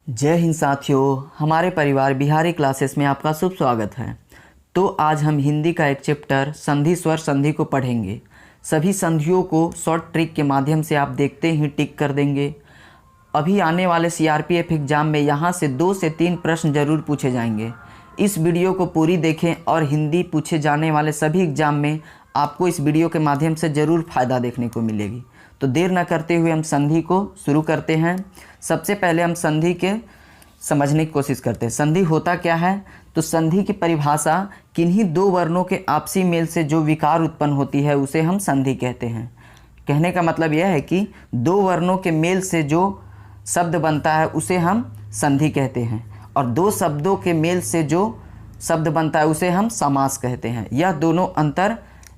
जय हिंद साथियों, हमारे परिवार बिहारी क्लासेस में आपका शुभ स्वागत है। तो आज हम हिंदी का एक चैप्टर संधि स्वर संधि को पढ़ेंगे। सभी संधियों को शॉर्ट ट्रिक के माध्यम से आप देखते ही टिक कर देंगे। अभी आने वाले सीआरपीएफ एग्ज़ाम में यहाँ से 2 से 3 प्रश्न जरूर पूछे जाएंगे। इस वीडियो को पूरी देखें और हिंदी पूछे जाने वाले सभी एग्ज़ाम में आपको इस वीडियो के माध्यम से ज़रूर फ़ायदा देखने को मिलेगी। तो देर न करते हुए हम संधि को शुरू करते हैं। सबसे पहले हम संधि के समझने की कोशिश करते हैं। संधि होता क्या है? तो संधि की परिभाषा किन्हीं 2 वर्णों के आपसी मेल से जो विकार उत्पन्न होती है उसे हम संधि कहते हैं। कहने का मतलब यह है कि 2 वर्णों के मेल से जो शब्द बनता है उसे हम संधि कहते हैं, और 2 शब्दों के मेल से जो शब्द बनता है उसे हम समास कहते हैं। यह दोनों अंतर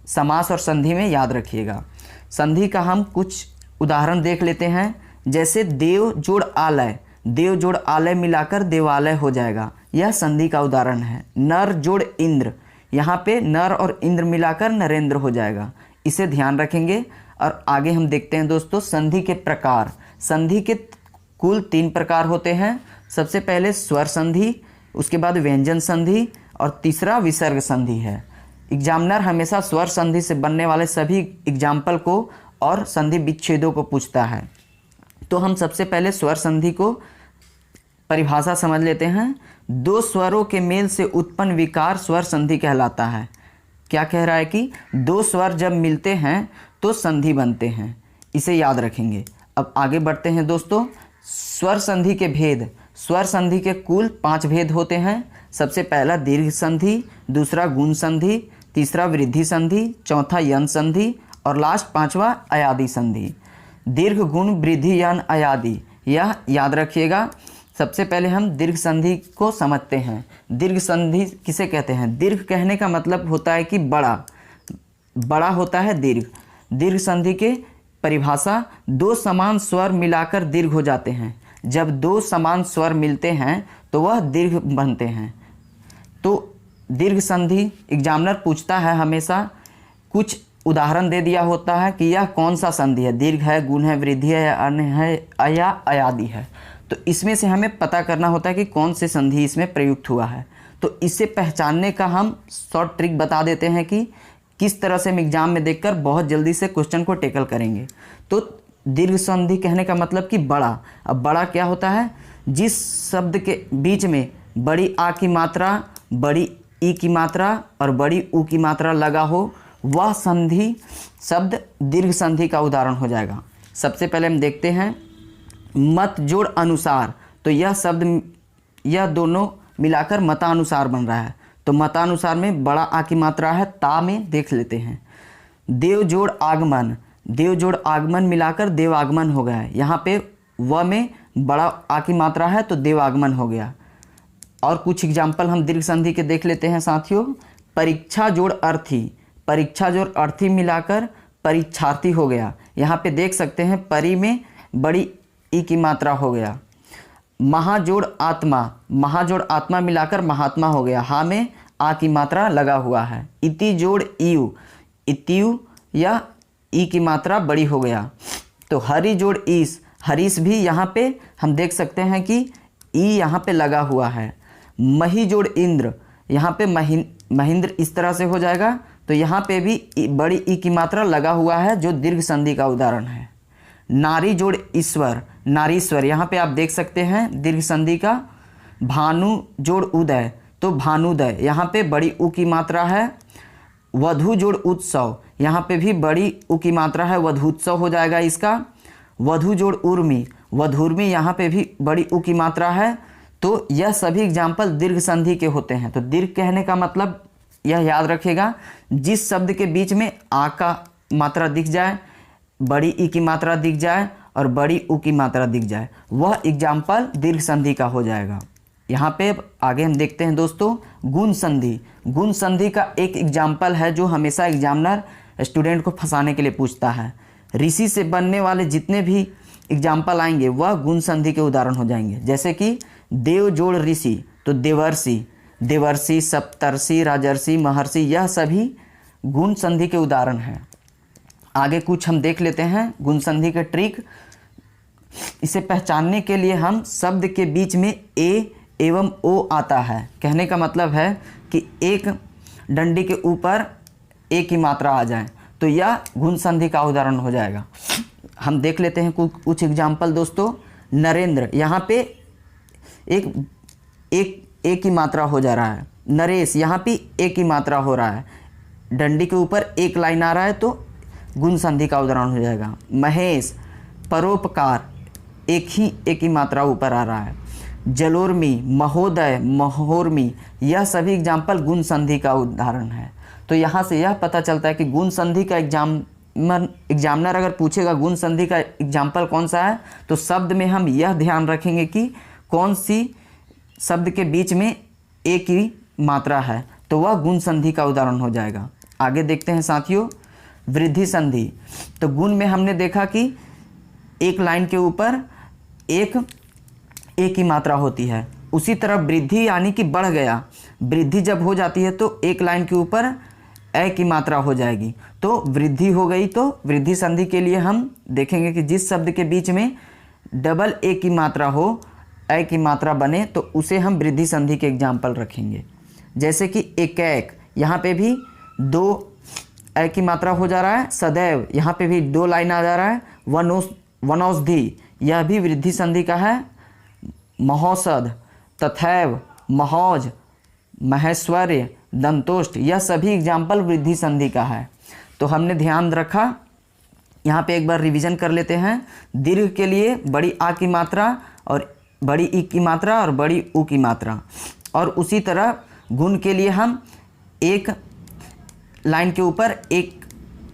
समास और संधि में याद रखिएगा। संधि का हम कुछ उदाहरण देख लेते हैं। जैसे देव जोड़ आलय, देव जोड़ आलय मिलाकर देवालय हो जाएगा, यह संधि का उदाहरण है। नर जोड़ इंद्र, यहाँ पे नर और इंद्र मिलाकर नरेंद्र हो जाएगा, इसे ध्यान रखेंगे। और आगे हम देखते हैं दोस्तों संधि के प्रकार। संधि के कुल 3 प्रकार होते हैं। सबसे पहले स्वर संधि, उसके बाद व्यंजन संधि और तीसरा विसर्ग संधि है। एग्जामिनर हमेशा स्वर संधि से बनने वाले सभी एग्जाम्पल को और संधि विच्छेदों को पूछता है। तो हम सबसे पहले स्वर संधि को परिभाषा समझ लेते हैं। 2 स्वरों के मेल से उत्पन्न विकार स्वर संधि कहलाता है। क्या कह रहा है कि 2 स्वर जब मिलते हैं तो संधि बनते हैं, इसे याद रखेंगे। अब आगे बढ़ते हैं दोस्तों। स्वर संधि के भेद। स्वर संधि के कुल 5 भेद होते हैं। सबसे पहला दीर्घ संधि, दूसरा गुण संधि, तीसरा वृद्धि संधि, चौथा यन संधि और लास्ट 5वां अयादि संधि। दीर्घ गुण वृद्धि यन अयादि, यह याद रखिएगा। सबसे पहले हम दीर्घ संधि को समझते हैं। दीर्घ संधि किसे कहते हैं? दीर्घ कहने का मतलब होता है कि बड़ा होता है दीर्घ। दीर्घ संधि के परिभाषा 2 समान स्वर मिलाकर दीर्घ हो जाते हैं। जब 2 समान स्वर मिलते हैं तो वह दीर्घ बनते हैं। तो दीर्घ संधि एग्जामिनर पूछता है हमेशा, कुछ उदाहरण दे दिया होता है कि यह कौन सा संधि है, दीर्घ है, गुण है, वृद्धि है, या अन्य है या अयादि है। तो इसमें से हमें पता करना होता है कि कौन से संधि इसमें प्रयुक्त हुआ है। तो इसे पहचानने का हम शॉर्ट ट्रिक बता देते हैं कि किस तरह से हम एग्जाम में देखकर बहुत जल्दी से क्वेश्चन को टेकल करेंगे। तो दीर्घ संधि कहने का मतलब कि बड़ा। अब बड़ा क्या होता है? जिस शब्द के बीच में बड़ी आ की मात्रा, बड़ी ई की मात्रा और बड़ी ऊ की मात्रा लगा हो, वह संधि शब्द दीर्घ संधि का उदाहरण हो जाएगा। सबसे पहले हम देखते हैं मत जोड़ अनुसार। तो यह शब्द, यह दोनों मिलाकर मतानुसार बन रहा है। तो मतानुसार में बड़ा आ की मात्रा है, ता में देख लेते हैं। देव जोड़ आगमन, देव जोड़ आगमन मिलाकर देवागमन हो गया है। यहाँ पे व में बड़ा आ की मात्रा है तो देवागमन हो गया। और कुछ एग्जाम्पल हम दीर्घ संधि के देख लेते हैं साथियों। परीक्षा जोड़ अर्थी, परीक्षा जोड़ अर्थी मिलाकर परीक्षार्थी हो गया। यहाँ पे देख सकते हैं परी में बड़ी ई की मात्रा हो गया। महाजोड़ आत्मा, महाजोड़ आत्मा मिलाकर महात्मा हो गया। हा में आ की मात्रा लगा हुआ है। इति जोड़ इयु, इतियु या ई की मात्रा बड़ी हो गया। तो हरि जोड़ ईस, हरीश भी यहाँ पे हम देख सकते हैं कि ई यहाँ पे लगा हुआ है। मही जोड़ इंद्र, यहाँ पे महेंद्र इस तरह से हो जाएगा। तो यहाँ पे भी बड़ी ई की मात्रा लगा हुआ है जो दीर्घ संधि का उदाहरण है। नारी जोड़ ईश्वर, नारीश्वर, यहाँ पे आप देख सकते हैं दीर्घ संधि का। भानु जोड़ उदय, तो भानुदय, यहाँ पे बड़ी ऊ की मात्रा है। वधु जोड़ उत्सव, यहाँ पे भी बड़ी ऊ की मात्रा है, वधुत्सव हो जाएगा इसका। वधु जोड़ उर्मी, वधुर्मी, यहाँ पे भी बड़ी ऊ की मात्रा है। तो यह सभी एग्जाम्पल दीर्घ संधि के होते हैं। तो दीर्घ कहने का मतलब यह याद रखेगा, जिस शब्द के बीच में आ का मात्रा दिख जाए, बड़ी ई की मात्रा दिख जाए और बड़ी ऊ की मात्रा दिख जाए, वह एग्जाम्पल दीर्घ संधि का हो जाएगा। यहाँ पे आगे हम देखते हैं दोस्तों गुण संधि। गुण संधि का एक एग्जाम्पल है जो हमेशा एग्जामिनर स्टूडेंट को फंसाने के लिए पूछता है। ऋषि से बनने वाले जितने भी एग्जाम्पल आएंगे वह गुण संधि के उदाहरण हो जाएंगे। जैसे कि देव जोड़ ऋषि, तो देवर्षि, देवर्षि, सप्तर्षि, राजर्षि, महर्षि, यह सभी गुण संधि के उदाहरण हैं। आगे कुछ हम देख लेते हैं गुण संधि के ट्रिक। इसे पहचानने के लिए हम शब्द के बीच में ए एवं ओ आता है। कहने का मतलब है कि एक डंडी के ऊपर ए की मात्रा आ जाए तो यह गुण संधि का उदाहरण हो जाएगा। हम देख लेते हैं कुछ एग्जाम्पल दोस्तों। नरेंद्र, यहाँ पे एक ए की मात्रा हो जा रहा है। नरेश, यहाँ पे ए की मात्रा हो रहा है। डंडी के ऊपर एक लाइन आ रहा है तो गुण संधि का उदाहरण हो जाएगा। महेश, परोपकार, एक ही ए की मात्रा ऊपर आ रहा है। जलोर्मी, महोदय, महोर्मी, यह सभी एग्जाम्पल गुण संधि का उदाहरण है। तो यहाँ से यह पता चलता है कि गुण संधि का एग्जामिनर अगर पूछेगा गुण संधि का एग्जाम्पल कौन सा है, तो शब्द में हम यह ध्यान रखेंगे कि कौन सी शब्द के बीच में ए की मात्रा है, तो वह गुण संधि का उदाहरण हो जाएगा। आगे देखते हैं साथियों, वृद्धि संधि। तो गुण में हमने देखा कि एक लाइन के ऊपर एक ए की मात्रा होती है। उसी तरह वृद्धि यानी कि बढ़ गया, वृद्धि जब हो जाती है तो एक लाइन के ऊपर ए की मात्रा हो जाएगी, तो वृद्धि हो गई। तो वृद्धि संधि के लिए हम देखेंगे कि जिस शब्द के बीच में डबल ए की मात्रा हो, ए की मात्रा बने, तो उसे हम वृद्धि संधि के एग्जाम्पल रखेंगे। जैसे कि एकैक, यहाँ पे भी दो ए की मात्रा हो जा रहा है। सदैव, यहाँ पे भी दो लाइन आ जा रहा है। वनौषधि, यह भी वृद्धि संधि का है। महोषध, तथैव, महोज, महेश्वर्य, दंतोष्ट, यह सभी एग्जाम्पल वृद्धि संधि का है। तो हमने ध्यान रखा। यहाँ पे एक बार रिवीजन कर लेते हैं। दीर्घ के लिए बड़ी आ की मात्रा और बड़ी ई की मात्रा और बड़ी ऊ की मात्रा, और उसी तरह गुण के लिए हम एक लाइन के ऊपर एक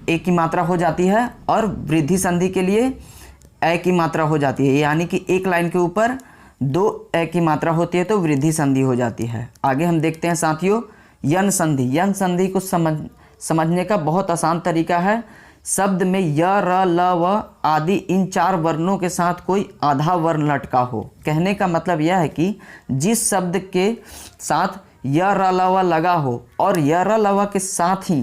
ए की मात्रा हो जाती है, और वृद्धि संधि के लिए ए की मात्रा हो जाती है, यानी कि एक लाइन के ऊपर दो ए की मात्रा होती है तो वृद्धि संधि हो जाती है। आगे हम देखते हैं साथियों, यन संधि। यन संधि को समझने का बहुत आसान तरीका है। शब्द में य, र, ल, व आदि इन चार वर्णों के साथ कोई आधा वर्ण लटका हो। कहने का मतलब यह है कि जिस शब्द के साथ य, र, ल, व लगा हो और य, र, ल, व के साथ ही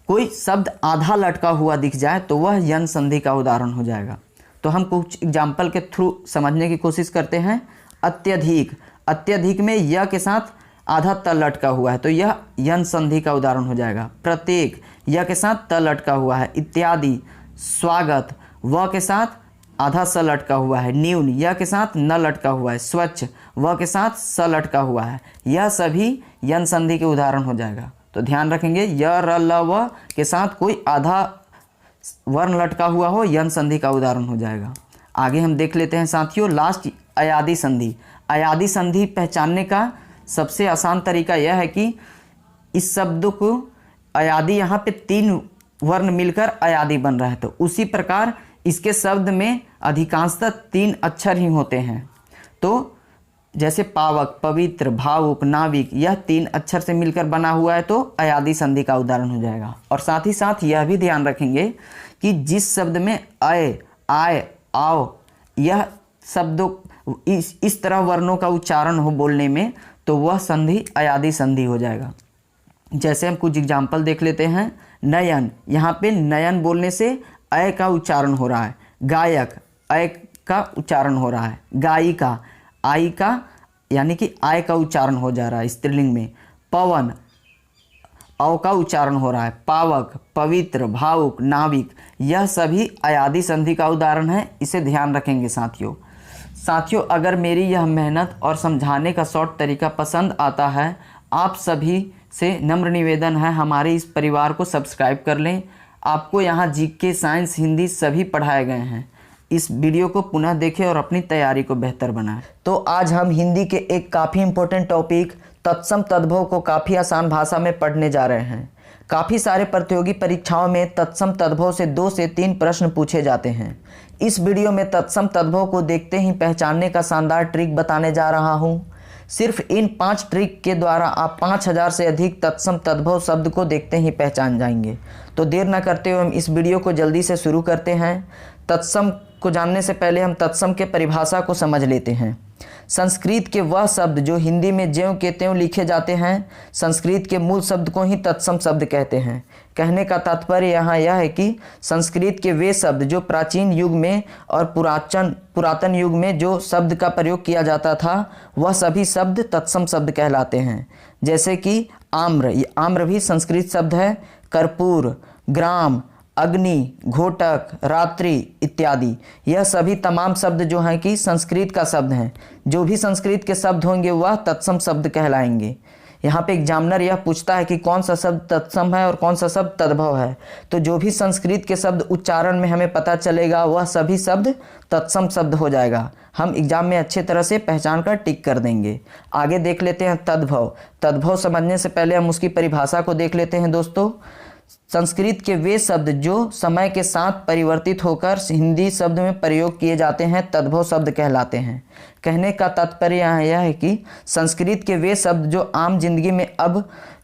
कोई शब्द आधा लटका हुआ दिख जाए तो वह यन संधि का उदाहरण हो जाएगा। तो हम कुछ एग्जाम्पल के थ्रू समझने की कोशिश करते हैं। अत्यधिक, अत्यधिक में य के साथ आधा त लटका हुआ है तो यह यन संधि का उदाहरण हो जाएगा। प्रत्येक, य के साथ त लटका हुआ है। इत्यादि, स्वागत, व के साथ आधा स लटका हुआ है। न्यून, य के साथ न लटका हुआ है। स्वच्छ, व के साथ स लटका हुआ है। यह सभी यन संधि के उदाहरण हो जाएगा। तो ध्यान रखेंगे, य, र, ल, व के साथ कोई आधा वर्ण लटका हुआ हो, यन संधि का उदाहरण हो जाएगा। आगे हम देख लेते हैं साथियों, लास्ट अयादी संधि। अयादी संधि पहचानने का सबसे आसान तरीका यह है कि इस शब्द को अयादी, यहाँ पे तीन वर्ण मिलकर अयादी बन रहा है, तो उसी प्रकार इसके शब्द में अधिकांशतः तीन अक्षर ही होते हैं। तो जैसे पावक, पवित्र, भावुक, नाविक, यह तीन अक्षर से मिलकर बना हुआ है तो अयादी संधि का उदाहरण हो जाएगा। और साथ ही साथ यह भी ध्यान रखेंगे कि जिस शब्द में अय, आय, आओ, यह शब्दों इस तरह वर्णों का उच्चारण हो बोलने में, तो वह संधि अयादी संधि हो जाएगा। जैसे हम कुछ एग्जाम्पल देख लेते हैं। नयन, यहाँ पे नयन बोलने से अय का उच्चारण हो रहा है। गायक, अय का उच्चारण हो रहा है। गायिका, आई का यानी कि आय का उच्चारण हो जा रहा है स्त्रीलिंग में। पवन, अव का उच्चारण हो रहा है। पावक, पवित्र, भावुक, नाविक, यह सभी अयादी संधि का उदाहरण है। इसे ध्यान रखेंगे साथियों। अगर मेरी यह मेहनत और समझाने का शॉर्ट तरीका पसंद आता है, आप सभी से नम्र निवेदन है हमारे इस परिवार को सब्सक्राइब कर लें। आपको यहाँ जीके, साइंस, हिंदी सभी पढ़ाए गए हैं। इस वीडियो को पुनः देखें और अपनी तैयारी को बेहतर बनाएं। तो आज हम हिंदी के एक काफ़ी इम्पोर्टेंट टॉपिक तत्सम तद्भव को काफ़ी आसान भाषा में पढ़ने जा रहे हैं। काफ़ी सारे प्रतियोगी परीक्षाओं में तत्सम तद्भव से 2 से 3 प्रश्न पूछे जाते हैं। इस वीडियो में तत्सम तद्भव को देखते ही पहचानने का शानदार ट्रिक बताने जा रहा हूँ। सिर्फ इन 5 ट्रिक के द्वारा आप 5000 से अधिक तत्सम तद्भव शब्द को देखते ही पहचान जाएंगे। तो देर न करते हुए हम इस वीडियो को जल्दी से शुरू करते हैं। तत्सम को जानने से पहले हम तत्सम के परिभाषा को समझ लेते हैं। संस्कृत के वह शब्द जो हिंदी में ज्यों के त्यों लिखे जाते हैं, संस्कृत के मूल शब्द को ही तत्सम शब्द कहते हैं। कहने का तात्पर्य यहाँ यह है कि संस्कृत के वे शब्द जो प्राचीन युग में और पुरातन युग में जो शब्द का प्रयोग किया जाता था, वह सभी शब्द तत्सम शब्द कहलाते हैं। जैसे कि आम्र, ये आम्र भी संस्कृत शब्द है। कर्पूर, ग्राम, अग्नि, घोटक, रात्रि इत्यादि, यह सभी तमाम शब्द जो हैं कि संस्कृत का शब्द हैं। जो भी संस्कृत के शब्द होंगे वह तत्सम शब्द कहलाएंगे। यहाँ पे एग्जामिनर यह पूछता है कि कौन सा शब्द तत्सम है और कौन सा शब्द तद्भव है, तो जो भी संस्कृत के शब्द उच्चारण में हमें पता चलेगा वह सभी शब्द तत्सम शब्द हो जाएगा। हम एग्जाम में अच्छे तरह से पहचान कर टिक कर देंगे। आगे देख लेते हैं तद्भव। तद्भव समझने से पहले हम उसकी परिभाषा को देख लेते हैं दोस्तों। संस्कृत के वे शब्द जो समय के साथ परिवर्तित होकर हिंदी शब्द में प्रयोग किए जाते हैं तद्भव शब्द कहलाते हैं। कहने का तात्पर्य यहाँ यह है कि संस्कृत के वे शब्द जो आम जिंदगी में अब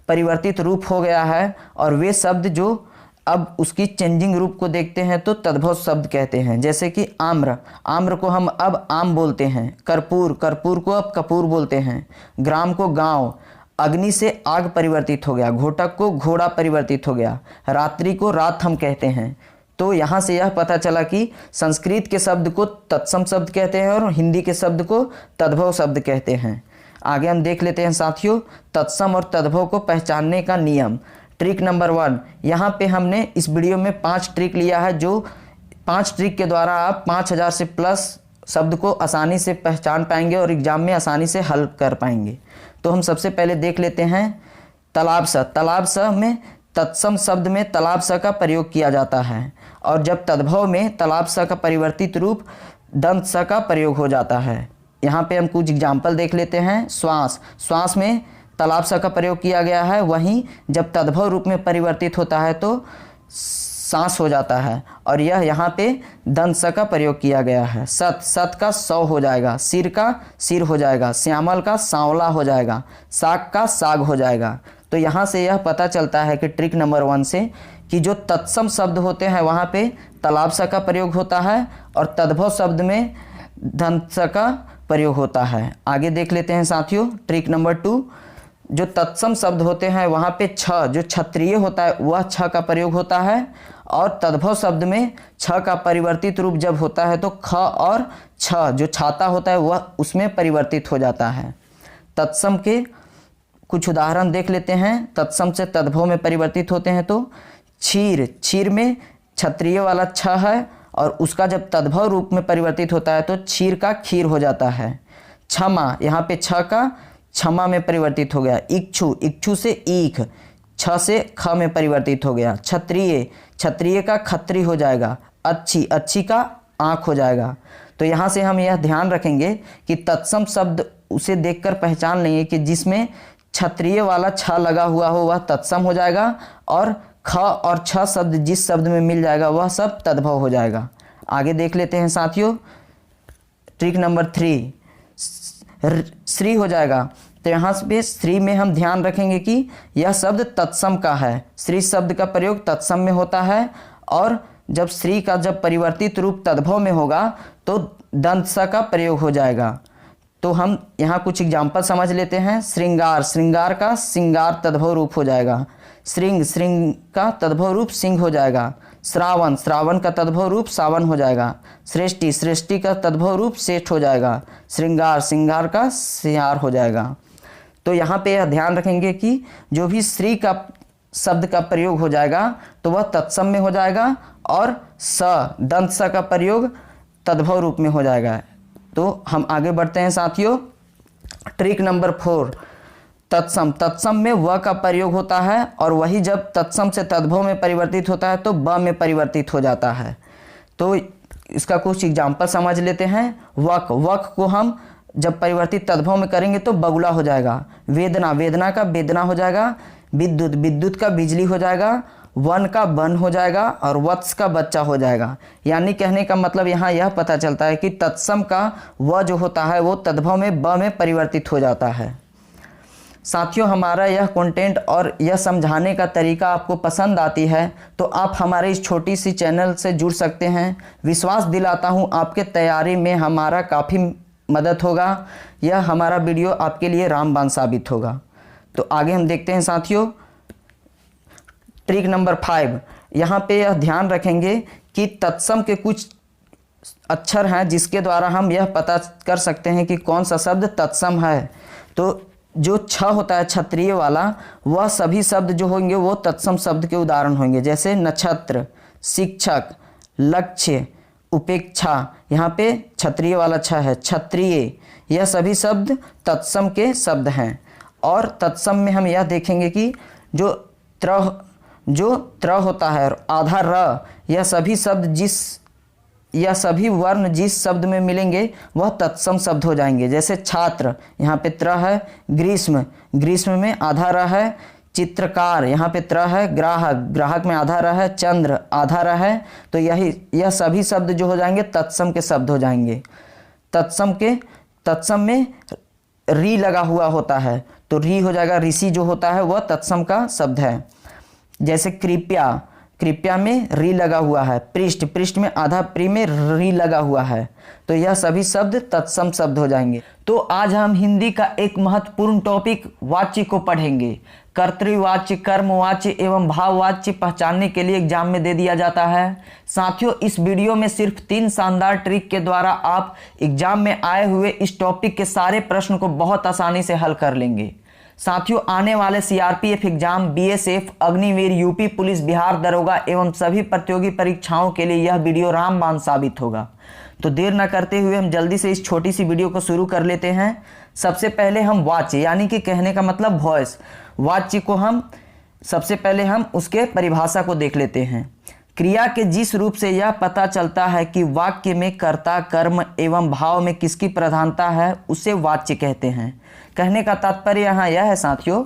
परिवर्तित रूप हो गया है और वे शब्द जो अब उसकी चेंजिंग रूप को देखते हैं तो तद्भव शब्द कहते हैं। जैसे कि आम्र, आम्र को हम अब आम बोलते हैं। कर्पूर, कर्पूर को अब कपूर बोलते हैं। ग्राम को गांव, अग्नि से आग परिवर्तित हो गया। घोटक को घोड़ा परिवर्तित हो गया। रात्रि को रात हम कहते हैं। तो यहाँ से यह पता चला कि संस्कृत के शब्द को तत्सम शब्द कहते हैं और हिंदी के शब्द को तद्भव शब्द कहते हैं। आगे हम देख लेते हैं साथियों तत्सम और तद्भव को पहचानने का नियम। ट्रिक नंबर 1, यहाँ पे हमने इस वीडियो में 5 ट्रिक लिया है, जो 5 ट्रिक के द्वारा आप 5000 से प्लस शब्द को आसानी से पहचान पाएंगे और एग्जाम में आसानी से हल कर पाएंगे। तो हम सबसे पहले देख लेते हैं तालाब स। तालाब स में तत्सम शब्द में तालाब स का प्रयोग किया जाता है और जब तद्भव में तालाब स का परिवर्तित रूप दंत स का प्रयोग हो जाता है। यहाँ पे हम कुछ एग्जाम्पल देख लेते हैं। श्वास, श्वास में तालाब स का प्रयोग किया गया है, वहीं जब तद्भव रूप में परिवर्तित होता है तो सांस हो जाता है और यह यहाँ पे दंत स का प्रयोग किया गया है। सत, सत का सौ हो जाएगा। सिर का सिर हो जाएगा। श्यामल का सांवला हो जाएगा। साग का साग हो जाएगा। तो यहाँ से यह पता चलता है कि ट्रिक नंबर 1 से कि जो तत्सम शब्द होते हैं वहाँ पे तालाब स का प्रयोग होता है और तद्भव शब्द में दंत स का प्रयोग होता है। आगे देख लेते हैं साथियों ट्रिक नंबर 2। जो तत्सम शब्द होते हैं वहाँ पे छ, जो क्षत्रिय होता है वह छ का प्रयोग होता है और तद्भव शब्द में छ का परिवर्तित रूप जब होता है तो ख और छ जो छाता होता है वह उसमें परिवर्तित हो जाता है। तत्सम के कुछ उदाहरण देख लेते हैं। तत्सम से तद्भव में परिवर्तित होते हैं तो क्षीर, क्षीर में क्षत्रिय वाला छ है और उसका जब तद्भव रूप में परिवर्तित होता है तो क्षीर का खीर हो जाता है। क्षमा, यहाँ पे छ का क्षमा में परिवर्तित हो गया। इक्षु, इक्षु से ईख, छ से ख में परिवर्तित हो गया। क्षत्रिय, क्षत्रिय का खत्री हो जाएगा। अच्छी, अच्छी का आँख हो जाएगा। तो यहाँ से हम यह ध्यान रखेंगे कि तत्सम शब्द उसे देखकर पहचान लेंगे कि जिसमें क्षत्रिय वाला छ लगा हुआ हो वह तत्सम हो जाएगा और ख और छ शब्द जिस शब्द में मिल जाएगा वह सब तद्भव हो जाएगा। आगे देख लेते हैं साथियों ट्रिक नंबर 3, श्री हो जाएगा। तो यहाँ पे श्री में हम ध्यान रखेंगे कि यह शब्द तत्सम का है। श्री शब्द का प्रयोग तत्सम में होता है और जब श्री का जब परिवर्तित रूप तद्भव में होगा तो दंत स का प्रयोग हो जाएगा। तो हम यहाँ कुछ एग्जाम्पल समझ लेते हैं। श्रृंगार, श्रृंगार का श्रृंगार तद्भव रूप हो जाएगा। श्रृंग, श्रृंग का तद्भव रूप सिंह हो जाएगा। श्रावण, श्रावण का तद्भव रूप सावन हो जाएगा। श्रेष्ठी, श्रेष्ठी का तद्भव रूप श्रेष्ठ हो जाएगा। श्रृंगार, श्रृंगार का सिंहार हो जाएगा। तो यहाँ पे यह ध्यान रखेंगे कि जो भी श्री का शब्द का प्रयोग हो जाएगा तो वह तत्सम में हो जाएगा और स, दंत स का प्रयोग तद्भव रूप में हो जाएगा। तो हम आगे बढ़ते हैं साथियों ट्रिक नंबर 4, तत्सम। तत्सम में व का प्रयोग होता है और वही जब तत्सम से तद्भव में परिवर्तित होता है तो ब में परिवर्तित हो जाता है। तो इसका कुछ एग्जाम्पल समझ लेते हैं। वक, वक को हम जब परिवर्तित तद्भव में करेंगे तो बगुला हो जाएगा। वेदना, वेदना का वेदना हो जाएगा। विद्युत, विद्युत का बिजली हो जाएगा। वन का वन हो जाएगा और वत्स का बच्चा हो जाएगा। यानी कहने का मतलब यहाँ यह पता चलता है कि तत्सम का व जो होता है वो तद्भव में ब में परिवर्तित हो जाता है। साथियों हमारा यह कंटेंट और यह समझाने का तरीका आपको पसंद आती है तो आप हमारे इस छोटी सी चैनल से जुड़ सकते हैं। विश्वास दिलाता हूँ आपके तैयारी में हमारा काफ़ी मदद होगा, यह हमारा वीडियो आपके लिए रामबाण साबित होगा। तो आगे हम देखते हैं साथियों ट्रिक नंबर 5। यहाँ पे यह ध्यान रखेंगे कि तत्सम के कुछ अक्षर हैं जिसके द्वारा हम यह पता कर सकते हैं कि कौन सा शब्द तत्सम है। तो जो छ होता है क्षत्रिय वाला, वह सभी शब्द जो होंगे वो तत्सम शब्द के उदाहरण होंगे, जैसे नक्षत्र, शिक्षक, लक्ष्य, उपेक्षा। यहाँ पे क्षत्रिय वाला छ है, क्षत्रिय, यह सभी शब्द तत्सम के शब्द हैं। और तत्सम में हम यह देखेंगे कि जो त्र होता है, आधा र, यह सभी वर्ण जिस शब्द में मिलेंगे वह तत्सम शब्द हो जाएंगे। जैसे छात्र, यहाँ पे त्र है, ग्रीष्म, ग्रीष्म में आधा र है, चित्रकार, यहाँ पे त्र है, ग्राहक, ग्राहक में आधा र है, चंद्र, आधा र है। तो यह सभी शब्द जो हो जाएंगे तत्सम के शब्द हो जाएंगे। तत्सम में री लगा हुआ होता है, तो री हो जाएगा, ऋषि जो होता है वह तत्सम का शब्द है। जैसे कृपया, कृपया में री लगा हुआ है, पृष्ठ, पृष्ठ में आधा प्री में री लगा हुआ है। तो यह सभी शब्द तत्सम शब्द हो जाएंगे। तो आज हम हिंदी का एक महत्वपूर्ण टॉपिक वाच्य को पढ़ेंगे। कर्तृवाच्य, कर्मवाच्य एवं भाववाच्य पहचानने के लिए एग्जाम में दे दिया जाता है। साथियों, इस वीडियो में सिर्फ 3 शानदार ट्रिक के द्वारा आप एग्जाम में आए हुए इस टॉपिक के सारे प्रश्न को बहुत आसानी से हल कर लेंगे। साथियों, आने वाले CRPF exam, BSF, Agniveer, UP police, Bihar दरोगा एवं सभी प्रतियोगी परीक्षाओं के लिए यह वीडियो रामबाण साबित होगा। तो देर न करते हुए हम जल्दी से इस छोटी सी वीडियो को शुरू कर लेते हैं। सबसे पहले हम वाच्य यानी कि कहने का मतलब वॉइस, वाच्य को सबसे पहले हम उसके परिभाषा को देख लेते हैं। क्रिया के जिस रूप से यह पता चलता है कि वाक्य में कर्ता, कर्म एवं भाव में किसकी प्रधानता है, उसे वाच्य कहते हैं। कहने का तात्पर्य यहाँ यह है साथियों,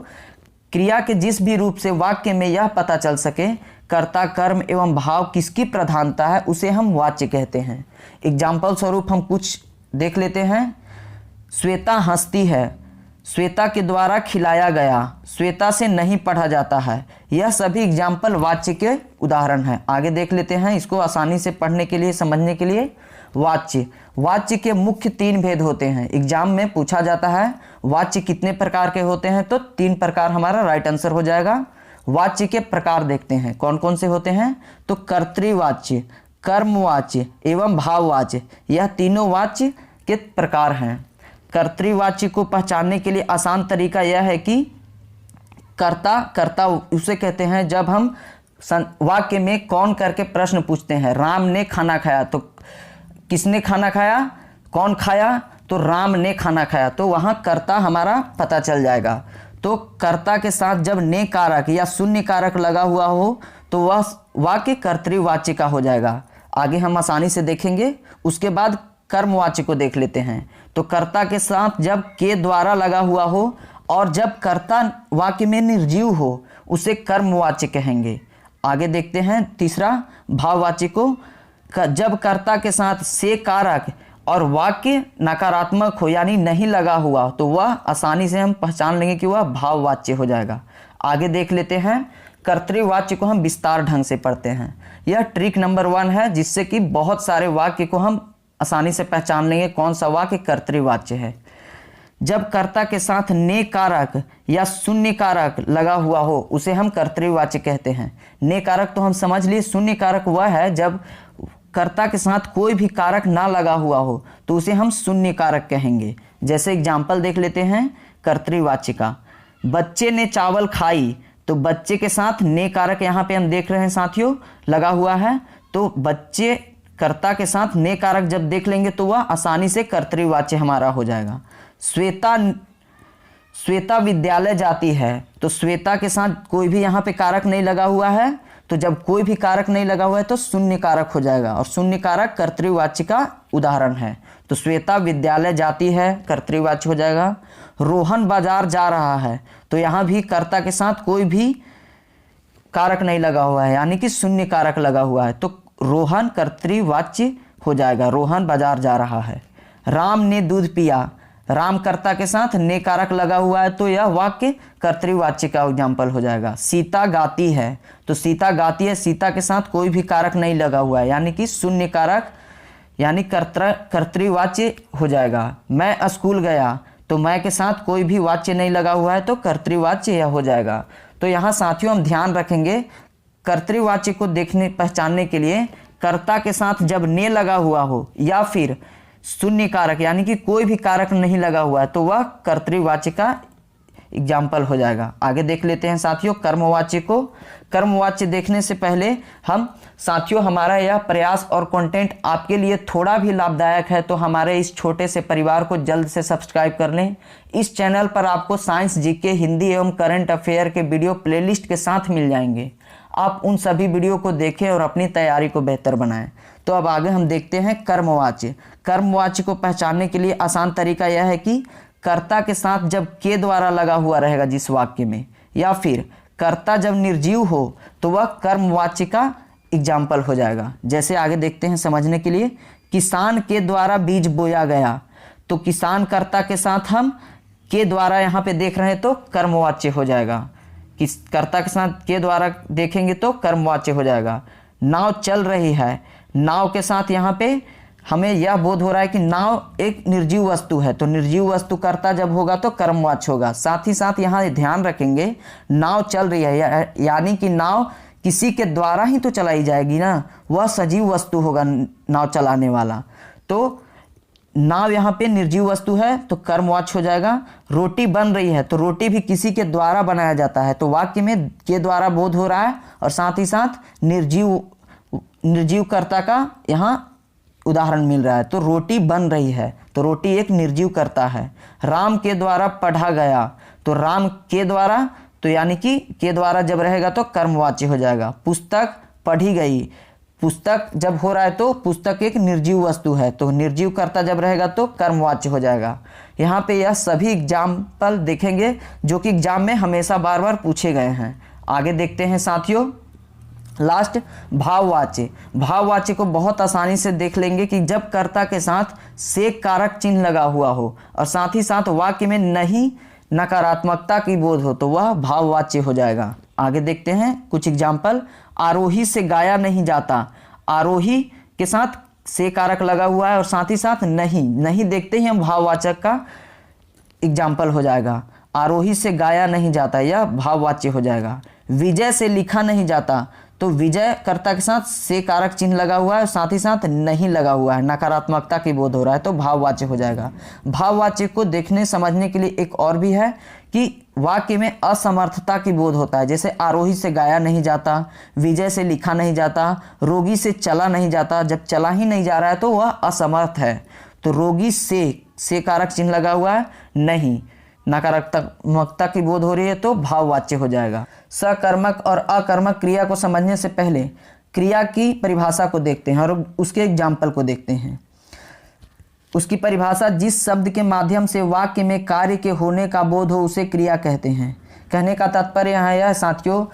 क्रिया के जिस भी रूप से वाक्य में यह पता चल सके कर्ता, कर्म एवं भाव किसकी प्रधानता है, उसे हम वाच्य कहते हैं। एग्जाम्पल स्वरूप हम कुछ देख लेते हैं। श्वेता हंसती है, श्वेता के द्वारा खिलाया गया, श्वेता से नहीं पढ़ा जाता है। यह सभी एग्जाम्पल वाच्य के उदाहरण हैं। आगे देख लेते हैं इसको आसानी से पढ़ने के लिए, समझने के लिए। वाच्य के मुख्य 3 भेद होते हैं। एग्जाम में पूछा जाता है वाच्य कितने प्रकार के होते हैं, तो 3 प्रकार हमारा राइट आंसर हो जाएगा। वाच्य के प्रकार देखते हैं कौन कौन से होते हैं। तो कर्तृवाच्य, कर्मवाच्य एवं भाववाच्य, यह तीनों वाच्य के प्रकार हैं। कर्तृवाच्य को पहचानने के लिए आसान तरीका यह है कि कर्ता उसे कहते हैं जब हम वाक्य में कौन करके प्रश्न पूछते हैं। राम ने खाना खाया, तो किसने खाना खाया, कौन खाया, तो राम ने खाना खाया, तो वहाँ कर्ता हमारा पता चल जाएगा। तो कर्ता के साथ जब ने कारक या शून्य कारक लगा हुआ हो तो वह वाक्य कर्तृवाच्य का हो जाएगा। आगे हम आसानी से देखेंगे। उसके बाद कर्मवाच्य को देख लेते हैं। तो कर्ता के साथ जब के द्वारा लगा हुआ हो और जब कर्ता वाक्य में निर्जीव हो उसे कर्मवाच्य कहेंगे। आगे देखते हैं तीसरा भाववाच्य को। जब कर्ता के साथ से कारक और वाक्य नकारात्मक हो यानी नहीं लगा हुआ तो वह आसानी से हम पहचान लेंगे कि वह भाववाच्य हो जाएगा। आगे देख लेते हैं। कर्तृवाच्य को हम विस्तार ढंग से पढ़ते हैं। यह ट्रिक नंबर 1 है जिससे कि बहुत सारे वाक्य को हम आसानी से पहचान लेंगे कौन सा वाक्य कर्तृवाच्य है। जब कर्ता के साथ ने कारक या शून्य कारक लगा हुआ हो उसे हम कर्तृवाच्य कहते हैं। ने कारक तो हम समझ लिए, शून्य कारक वह है जब कर्ता के साथ कोई भी कारक ना लगा हुआ हो तो उसे हम शून्य कारक कहेंगे। जैसे एग्जाम्पल देख लेते हैं कर्तृवाच्य का। बच्चे ने चावल खाई, तो बच्चे के साथ ने कारक यहाँ पे हम देख रहे हैं साथियों लगा हुआ है। तो बच्चे कर्ता के साथ ने कारक जब देख लेंगे तो वह आसानी से कर्तृवाच्य हमारा हो जाएगा। श्वेता विद्यालय जाती है, तो श्वेता के साथ कोई भी यहाँ पे कारक नहीं लगा हुआ है, तो जब कोई भी कारक नहीं लगा हुआ है तो शून्य कारक हो जाएगा और शून्य कारक कर्तृवाच्य का उदाहरण है। तो श्वेता विद्यालय जाती है कर्तृवाच्य हो जाएगा। रोहन बाजार जा रहा है, तो यहाँ भी कर्ता के साथ कोई भी कारक नहीं लगा हुआ है यानी कि शून्य कारक लगा हुआ है, तो रोहन कर्तृवाच्य हो जाएगा। रोहन बाजार जा रहा है। राम ने दूध पिया, राम कर्ता के साथ ने कारक लगा हुआ है तो यह वाक्य कर्तृवाच्य का एग्जाम्पल हो जाएगा। सीता गाती है, तो सीता गाती है, सीता के साथ कोई भी कारक नहीं लगा हुआ है यानी कि शून्य कारक यानी कर्तृवाच्य हो जाएगा। मैं स्कूल गया, तो मैं के साथ कोई भी वाच्य नहीं लगा हुआ है तो कर्तृवाच्य यह हो जाएगा। तो यहाँ साथियों हम ध्यान रखेंगे, कर्तृवाच्य को देखने पहचानने के लिए कर्ता के साथ जब ने लगा हुआ हो या फिर शून्य कारक यानी कि कोई भी कारक नहीं लगा हुआ है तो वह कर्तृवाच्य का एग्जाम्पल हो जाएगा। आगे देख लेते हैं साथियों कर्मवाच्य को। कर्मवाच्य देखने से पहले हम साथियों, हमारा यह प्रयास और कंटेंट आपके लिए थोड़ा भी लाभदायक है तो हमारे इस छोटे से परिवार को जल्द से सब्सक्राइब कर लें। इस चैनल पर आपको साइंस, जीके, हिंदी एवं करंट अफेयर के वीडियो प्लेलिस्ट के साथ मिल जाएंगे। आप उन सभी वीडियो को देखें और अपनी तैयारी को बेहतर बनाएं। तो अब आगे हम देखते हैं कर्मवाच्य। कर्मवाच्य को पहचानने के लिए आसान तरीका यह है कि कर्ता के साथ जब के द्वारा लगा हुआ रहेगा जिस वाक्य में, या फिर कर्ता जब निर्जीव हो तो वह कर्मवाच्य का एग्जाम्पल हो जाएगा। जैसे आगे देखते हैं समझने के लिए, किसान के द्वारा बीज बोया गया, तो किसान कर्ता के साथ हम के द्वारा यहाँ पे देख रहे हैं तो कर्मवाच्य हो जाएगा। किस कर्ता के साथ के द्वारा देखेंगे तो कर्मवाच्य हो जाएगा। नाव चल रही है, नाव के साथ यहाँ पे हमें यह बोध हो रहा है कि नाव एक निर्जीव वस्तु है, तो निर्जीव वस्तु कर्ता जब होगा तो कर्मवाच्य होगा। साथ ही साथ यहाँ ध्यान रखेंगे, नाव चल रही है यानी कि नाव किसी के द्वारा ही तो चलाई जाएगी ना, वह सजीव वस्तु होगा नाव चलाने वाला। तो नाव यहाँ पे निर्जीव वस्तु है तो कर्मवाच्य हो जाएगा। रोटी बन रही है, तो रोटी भी किसी के द्वारा बनाया जाता है, तो वाक्य में के द्वारा बोध हो रहा है और साथ ही साथ निर्जीव कर्ता का यहाँ उदाहरण मिल रहा है। तो रोटी बन रही है, तो रोटी एक निर्जीव कर्ता है। राम के द्वारा पढ़ा गया, तो राम के द्वारा, तो यानी कि के द्वारा जब रहेगा तो कर्मवाच्य हो जाएगा। पुस्तक पढ़ी गई, पुस्तक जब हो रहा है तो पुस्तक एक निर्जीव वस्तु है, तो निर्जीव कर्ता जब रहेगा तो कर्मवाच्य हो जाएगा। यहाँ पे यह सभी एग्जाम्पल देखेंगे जो कि एग्जाम में हमेशा बार बार पूछे गए हैं। आगे देखते हैं साथियों, लास्ट भाववाच्य। भाववाच्य को बहुत आसानी से देख लेंगे कि जब कर्ता के साथ से कारक चिन्ह लगा हुआ हो और साथ ही साथ वाक्य में नहीं नकारात्मकता की बोध हो तो वह भाववाच्य हो जाएगा। आगे देखते हैं कुछ एग्जाम्पल। आरोही से गाया नहीं जाता, आरोही के साथ से कारक लगा हुआ है और साथ ही साथ नहीं देखते ही हम भाववाचक का एग्जाम्पल हो जाएगा। आरोही से गाया नहीं जाता, यह भाववाच्य हो जाएगा। विजय से लिखा नहीं जाता, तो विजय कर्ता के साथ से कारक चिन्ह लगा हुआ है और साथ ही साथ नहीं लगा हुआ है, नकारात्मकता की बोध हो रहा है तो भाववाच्य हो जाएगा। भाववाच्य को देखने समझने के लिए एक और भी है कि वाक्य में असमर्थता की बोध होता है, जैसे आरोही से गाया नहीं जाता, विजय से लिखा नहीं जाता, रोगी से चला नहीं जाता। जब चला ही नहीं जा रहा है तो वह असमर्थ है, तो रोगी से कारक चिन्ह लगा हुआ है, नहीं नकारात्मकता की बोध हो रही है तो भाववाच्य हो जाएगा। सकर्मक और अकर्मक क्रिया को समझने से पहले क्रिया की परिभाषा को देखते हैं और उसके एग्जाम्पल को देखते हैं। उसकी परिभाषा, जिस शब्द के माध्यम से वाक्य में कार्य के होने का बोध हो उसे क्रिया कहते हैं। कहने का तात्पर्य यहाँ यह साथियों,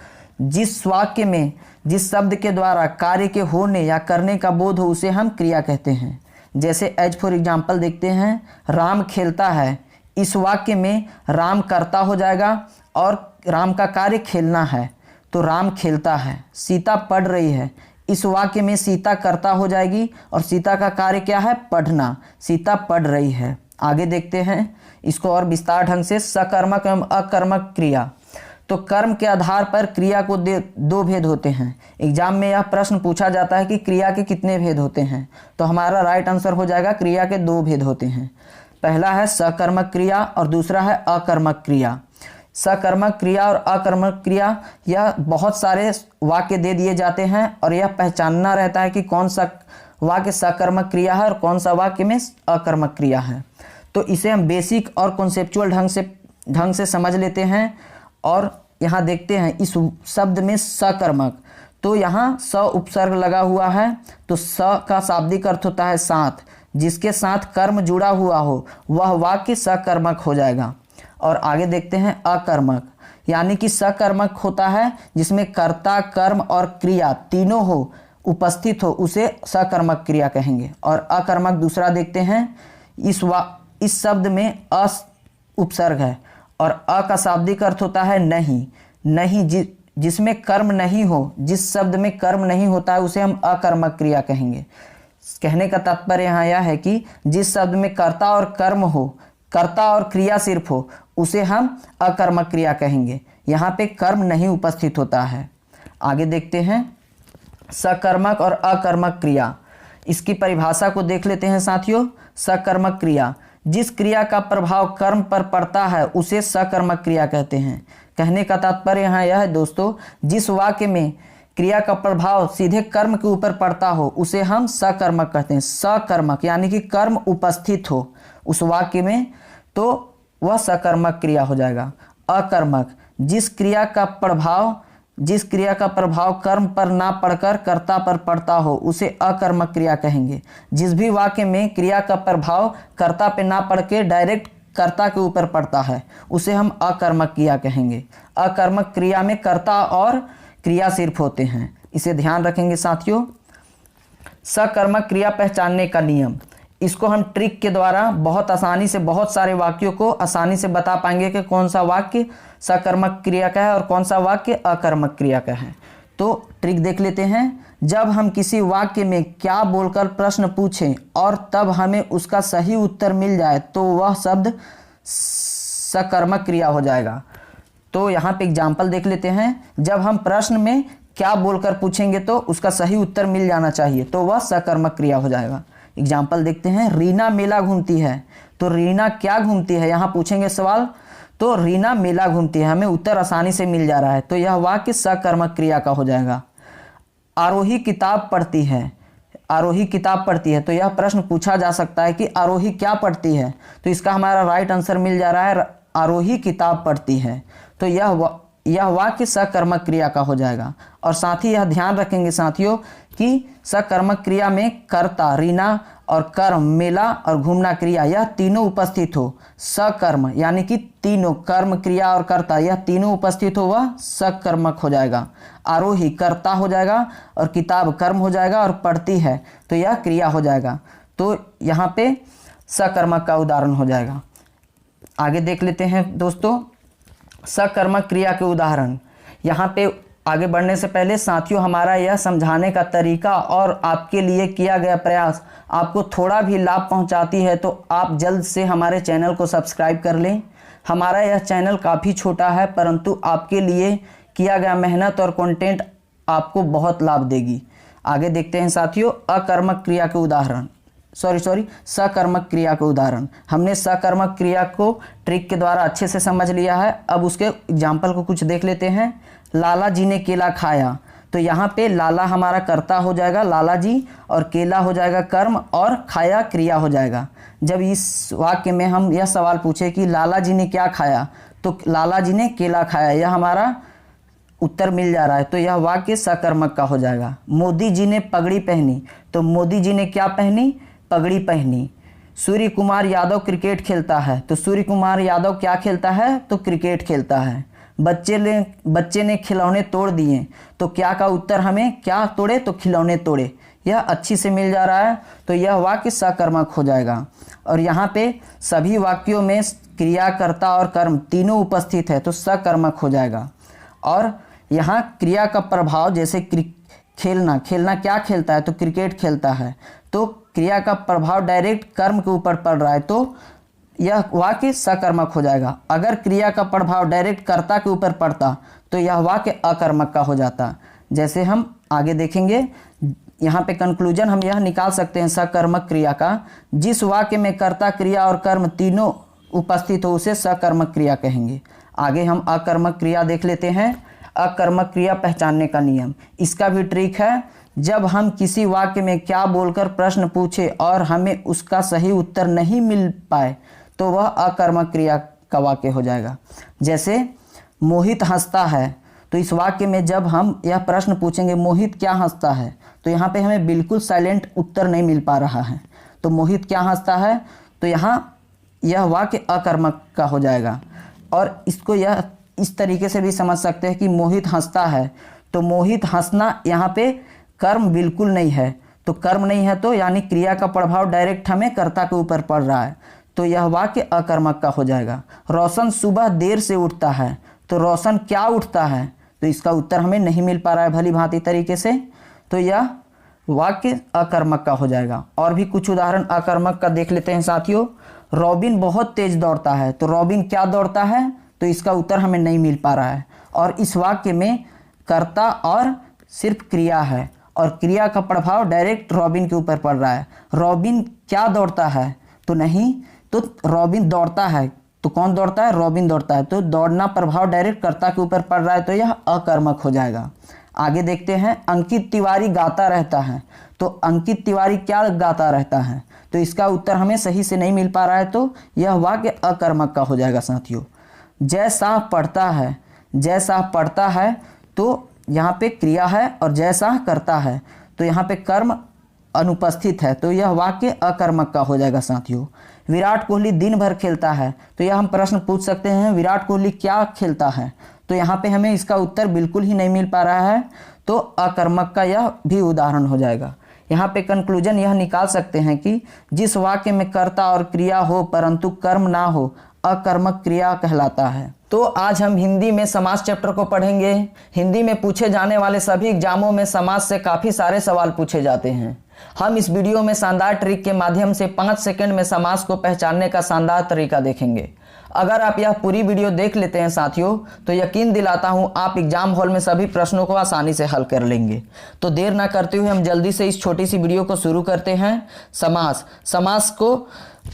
जिस वाक्य में जिस शब्द के द्वारा कार्य के होने या करने का बोध हो उसे हम क्रिया कहते हैं। जैसे एज फॉर एग्जाम्पल देखते हैं, राम खेलता है, इस वाक्य में राम कर्ता हो जाएगा और राम का कार्य खेलना है तो राम खेलता है। सीता पढ़ रही है, इस वाक्य में सीता कर्ता हो जाएगी और सीता का कार्य क्या है, पढ़ना, सीता पढ़ रही है। आगे देखते हैं इसको और विस्तार ढंग से। सकर्मक एवं अकर्मक क्रिया, तो कर्म के आधार पर क्रिया को दो भेद होते हैं। एग्जाम में यह प्रश्न पूछा जाता है कि क्रिया के कितने भेद होते हैं, तो हमारा राइट आंसर हो जाएगा क्रिया के दो भेद होते हैं। पहला है सकर्मक क्रिया और दूसरा है अकर्मक क्रिया। सकर्मक क्रिया और अकर्मक क्रिया, यह बहुत सारे वाक्य दे दिए जाते हैं और यह पहचानना रहता है कि कौन सा वाक्य सकर्मक क्रिया है और कौन सा वाक्य में अकर्मक क्रिया है। तो इसे हम बेसिक और कॉन्सेप्चुअल ढंग से समझ लेते हैं और यहाँ देखते हैं इस शब्द में सकर्मक, तो यहाँ स उपसर्ग लगा हुआ है, तो स का शाब्दिक अर्थ होता है साथ, जिसके साथ कर्म जुड़ा हुआ हो वह वाक्य सकर्मक हो जाएगा। और आगे देखते हैं अकर्मक, यानी कि सकर्मक होता है जिसमें कर्ता, कर्म और क्रिया तीनों हो, उपस्थित हो, उसे सकर्मक क्रिया कहेंगे। और अकर्मक दूसरा देखते हैं, इस शब्द में अस उपसर्ग है और अ का शाब्दिक अर्थ होता है नहीं, जिसमें कर्म नहीं हो, जिस शब्द में कर्म नहीं होता है उसे हम अकर्मक क्रिया कहेंगे। कहने का तात्पर्य यहाँ यह है कि जिस शब्द में कर्ता और कर्म हो, कर्ता और क्रिया सिर्फ हो, उसे हम अकर्मक क्रिया कहेंगे। यहाँ पे कर्म नहीं उपस्थित होता है। आगे देखते हैं सकर्मक और अकर्मक क्रिया। इसकी परिभाषा को देख लेते हैं साथियों। सकर्मक क्रिया, जिस क्रिया का प्रभाव कर्म पर पड़ता है उसे सकर्मक क्रिया कहते हैं। कहने का तात्पर्य यहाँ यह है दोस्तों, जिस वाक्य में क्रिया का प्रभाव सीधे कर्म के ऊपर पड़ता हो उसे हम सकर्मक कहते हैं। सकर्मक यानी कि कर्म उपस्थित हो उस वाक्य में, तो वह सकर्मक क्रिया हो जाएगा। अकर्मक, जिस क्रिया का प्रभाव कर्म पर ना पड़कर कर्ता पर पड़ता हो उसे अकर्मक क्रिया कहेंगे। जिस भी वाक्य में क्रिया का प्रभाव कर्ता पे ना पड़ के डायरेक्ट कर्ता के ऊपर पड़ता है उसे हम अकर्मक क्रिया कहेंगे। अकर्मक क्रिया में कर्ता और क्रिया सिर्फ होते हैं, इसे ध्यान रखेंगे साथियों। सकर्मक क्रिया पहचानने का नियम, इसको हम ट्रिक के द्वारा बहुत आसानी से बहुत सारे वाक्यों को आसानी से बता पाएंगे कि कौन सा वाक्य सकर्मक क्रिया का है और कौन सा वाक्य अकर्मक क्रिया का है। तो ट्रिक देख लेते हैं। जब हम किसी वाक्य में क्या बोलकर प्रश्न पूछें और तब हमें उसका सही उत्तर मिल जाए तो वह शब्द सकर्मक क्रिया हो जाएगा। तो यहाँ पे एग्जाम्पल देख लेते हैं। जब हम प्रश्न में क्या बोलकर पूछेंगे तो उसका सही उत्तर मिल जाना चाहिए तो वह सकर्मक क्रिया हो जाएगा। एग्जाम्पल देखते हैं। रीना मेला घूमती है, तो रीना क्या घूमती है, यहाँ पूछेंगे सवाल, तो रीना मेला घूमती है, हमें उत्तर आसानी से मिल जा रहा है तो यह वाक्य सकर्मक क्रिया का हो जाएगा। आरोही किताब पढ़ती है, आरोही किताब पढ़ती है, तो यह प्रश्न पूछा जा सकता है कि आरोही क्या पढ़ती है, तो इसका हमारा राइट आंसर मिल जा रहा है आरोही किताब पढ़ती है। तो यह वाक्य सकर्मक क्रिया का हो जाएगा। और साथ ही यह ध्यान रखेंगे साथियों कि सकर्मक क्रिया में कर्ता रीना और कर्म मेला और घूमना क्रिया यह तीनों उपस्थित हो। सकर्म यानी कि तीनों कर्म क्रिया और कर्ता यह तीनों उपस्थित हो वह सकर्मक हो जाएगा। आरोही कर्ता हो जाएगा और किताब कर्म हो जाएगा और पढ़ती है तो यह क्रिया हो जाएगा। तो यहाँ पे सकर्मक का उदाहरण हो जाएगा। आगे देख लेते हैं दोस्तों सकर्मक क्रिया के उदाहरण। यहाँ पे आगे बढ़ने से पहले साथियों हमारा यह समझाने का तरीका और आपके लिए किया गया प्रयास आपको थोड़ा भी लाभ पहुंचाती है तो आप जल्द से हमारे चैनल को सब्सक्राइब कर लें। हमारा यह चैनल काफ़ी छोटा है परंतु आपके लिए किया गया मेहनत और कंटेंट आपको बहुत लाभ देगी। आगे देखते हैं साथियों अकर्मक क्रिया के उदाहरण, सकर्मक क्रिया के उदाहरण। हमने सकर्मक क्रिया को ट्रिक के द्वारा अच्छे से समझ लिया है। अब उसके एग्जाम्पल को कुछ देख लेते हैं। लाला जी ने केला खाया, तो यहाँ पे लाला हमारा कर्ता हो जाएगा लाला जी और केला हो जाएगा कर्म और खाया क्रिया हो जाएगा। जब इस वाक्य में हम यह सवाल पूछे कि लाला जी ने क्या खाया तो लाला जी ने केला खाया, यह हमारा उत्तर मिल जा रहा है तो यह वाक्य सकर्मक का हो जाएगा। मोदी जी ने पगड़ी पहनी, तो मोदी जी ने क्या पहनी, पगड़ी पहनी। सूर्य कुमार यादव क्रिकेट खेलता है, तो सूर्य कुमार यादव क्या खेलता है, तो क्रिकेट खेलता है। बच्चे ने खिलौने तोड़ दिए, तो क्या का उत्तर हमें क्या तोड़े, तो खिलौने तोड़े। यह अच्छी से मिल जा रहा है तो यह वाक्य सकर्मक हो जाएगा। और यहाँ पे सभी वाक्यों में क्रिया कर्ता और कर्म तीनों उपस्थित है तो सकर्मक हो जाएगा। और यहाँ क्रिया का प्रभाव जैसे खेलना क्या खेलता है, तो क्रिकेट खेलता है, तो क्रिया का प्रभाव डायरेक्ट कर्म के ऊपर पड़ रहा है तो यह वाक्य सकर्मक हो जाएगा। अगर क्रिया का प्रभाव डायरेक्ट कर्ता के ऊपर पड़ता तो यह वाक्य अकर्मक का हो जाता। जैसे हम आगे देखेंगे, यहाँ पे कंक्लूजन हम यह निकाल सकते हैं सकर्मक क्रिया का, जिस वाक्य में कर्ता क्रिया और कर्म तीनों उपस्थित हो उसे सकर्मक क्रिया कहेंगे। आगे हम अकर्मक क्रिया देख लेते हैं। अकर्मक क्रिया पहचानने का नियम, इसका भी ट्रिक है। जब हम किसी वाक्य में क्या बोलकर प्रश्न पूछे और हमें उसका सही उत्तर नहीं मिल पाए तो वह अकर्मक क्रिया का वाक्य हो जाएगा। जैसे मोहित हंसता है, तो इस वाक्य में जब हम यह प्रश्न पूछेंगे मोहित क्या हंसता है, तो यहाँ पे हमें बिल्कुल साइलेंट उत्तर नहीं मिल पा रहा है, तो मोहित क्या हंसता है, तो यहाँ यह वाक्य अकर्मक का हो जाएगा। और इसको यह इस तरीके से भी समझ सकते हैं कि मोहित हंसता है, तो मोहित हंसना यहाँ पे कर्म बिल्कुल नहीं है, तो कर्म नहीं है तो यानी क्रिया का प्रभाव डायरेक्ट हमें कर्ता के ऊपर पड़ रहा है तो यह वाक्य अकर्मक का हो जाएगा। रोशन सुबह देर से उठता है, तो रोशन क्या उठता है, तो इसका उत्तर हमें नहीं मिल पा रहा है भली भांति तरीके से, तो यह वाक्य अकर्मक का हो जाएगा। और भी कुछ उदाहरण अकर्मक का देख लेते हैं साथियों। रॉबिन बहुत तेज दौड़ता है, तो रॉबिन क्या दौड़ता है, तो इसका उत्तर हमें नहीं मिल पा रहा है। और इस वाक्य में कर्ता और सिर्फ क्रिया है और क्रिया का प्रभाव डायरेक्ट रॉबिन के ऊपर पड़ रहा है। रॉबिन क्या दौड़ता है, तो नहीं, तो रॉबिन दौड़ता है, तो कौन दौड़ता है, रॉबिन दौड़ता है, तो दौड़ना प्रभाव डायरेक्ट कर्ता के ऊपर पड़ रहा है, तो यह अकर्मक हो जाएगा। आगे देखते हैं, अंकित तिवारी गाता रहता है, तो अंकित तिवारी क्या गाता रहता है, तो इसका उत्तर हमें सही से नहीं मिल पा रहा है, तो यह वाक्य अकर्मक का हो जाएगा साथियों। जय शाह पढ़ता है, जय शाह पढ़ता है, तो यहाँ पे क्रिया है और जय शाह करता है, तो यहाँ पे कर्म अनुपस्थित है, तो यह वाक्य अकर्मक का हो जाएगा साथियों। विराट कोहली दिन भर खेलता है, तो यह हम प्रश्न पूछ सकते हैं विराट कोहली क्या खेलता है, तो यहाँ पे हमें इसका उत्तर बिल्कुल ही नहीं मिल पा रहा है, तो अकर्मक का यह भी उदाहरण हो जाएगा। यहाँ पे कंक्लूजन यह निकाल सकते हैं कि जिस वाक्य में कर्ता और क्रिया हो परंतु कर्म ना हो, अकर्मक क्रिया कहलाता है। तो आज हम हिंदी में समास चैप्टर को पढ़ेंगे। हिंदी में पूछे जाने वाले सभी एग्जामों में समास से काफ़ी सारे सवाल पूछे जाते हैं। हम इस वीडियो में शानदार ट्रिक के माध्यम से 5 सेकंड में समास को पहचानने का शानदार तरीका देखेंगे। अगर आप यह पूरी वीडियो देख लेते हैं साथियों, तो यकीन दिलाता हूं आप एग्जाम हॉल में सभी प्रश्नों को आसानी से हल कर लेंगे। तो देर ना करते हुए हम जल्दी से इस छोटी सी वीडियो को शुरू करते हैं।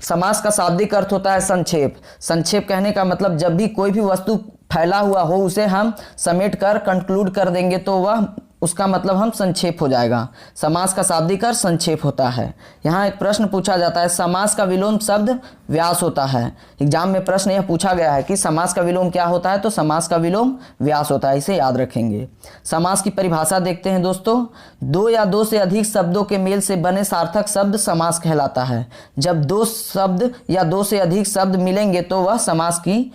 समास का शाब्दिक अर्थ होता है संक्षेप। संक्षेप कहने का मतलब जब भी कोई भी वस्तु फैला हुआ हो उसे हम समेट कर कंक्लूड कर देंगे तो वह उसका मतलब हम संक्षेप हो जाएगा। समास का शाब्दिक अर्थ संक्षेप होता है। यहाँ एक प्रश्न पूछा जाता है, समास का विलोम शब्द व्यास होता है। एग्जाम में प्रश्न यह पूछा गया है कि समास का विलोम क्या होता है, तो समास का विलोम व्यास होता है, इसे याद रखेंगे। समास की परिभाषा देखते हैं दोस्तों। दो या दो से अधिक शब्दों के मेल से बने सार्थक शब्द समास कहलाता है। जब दो शब्द या दो से अधिक शब्द मिलेंगे तो वह समास की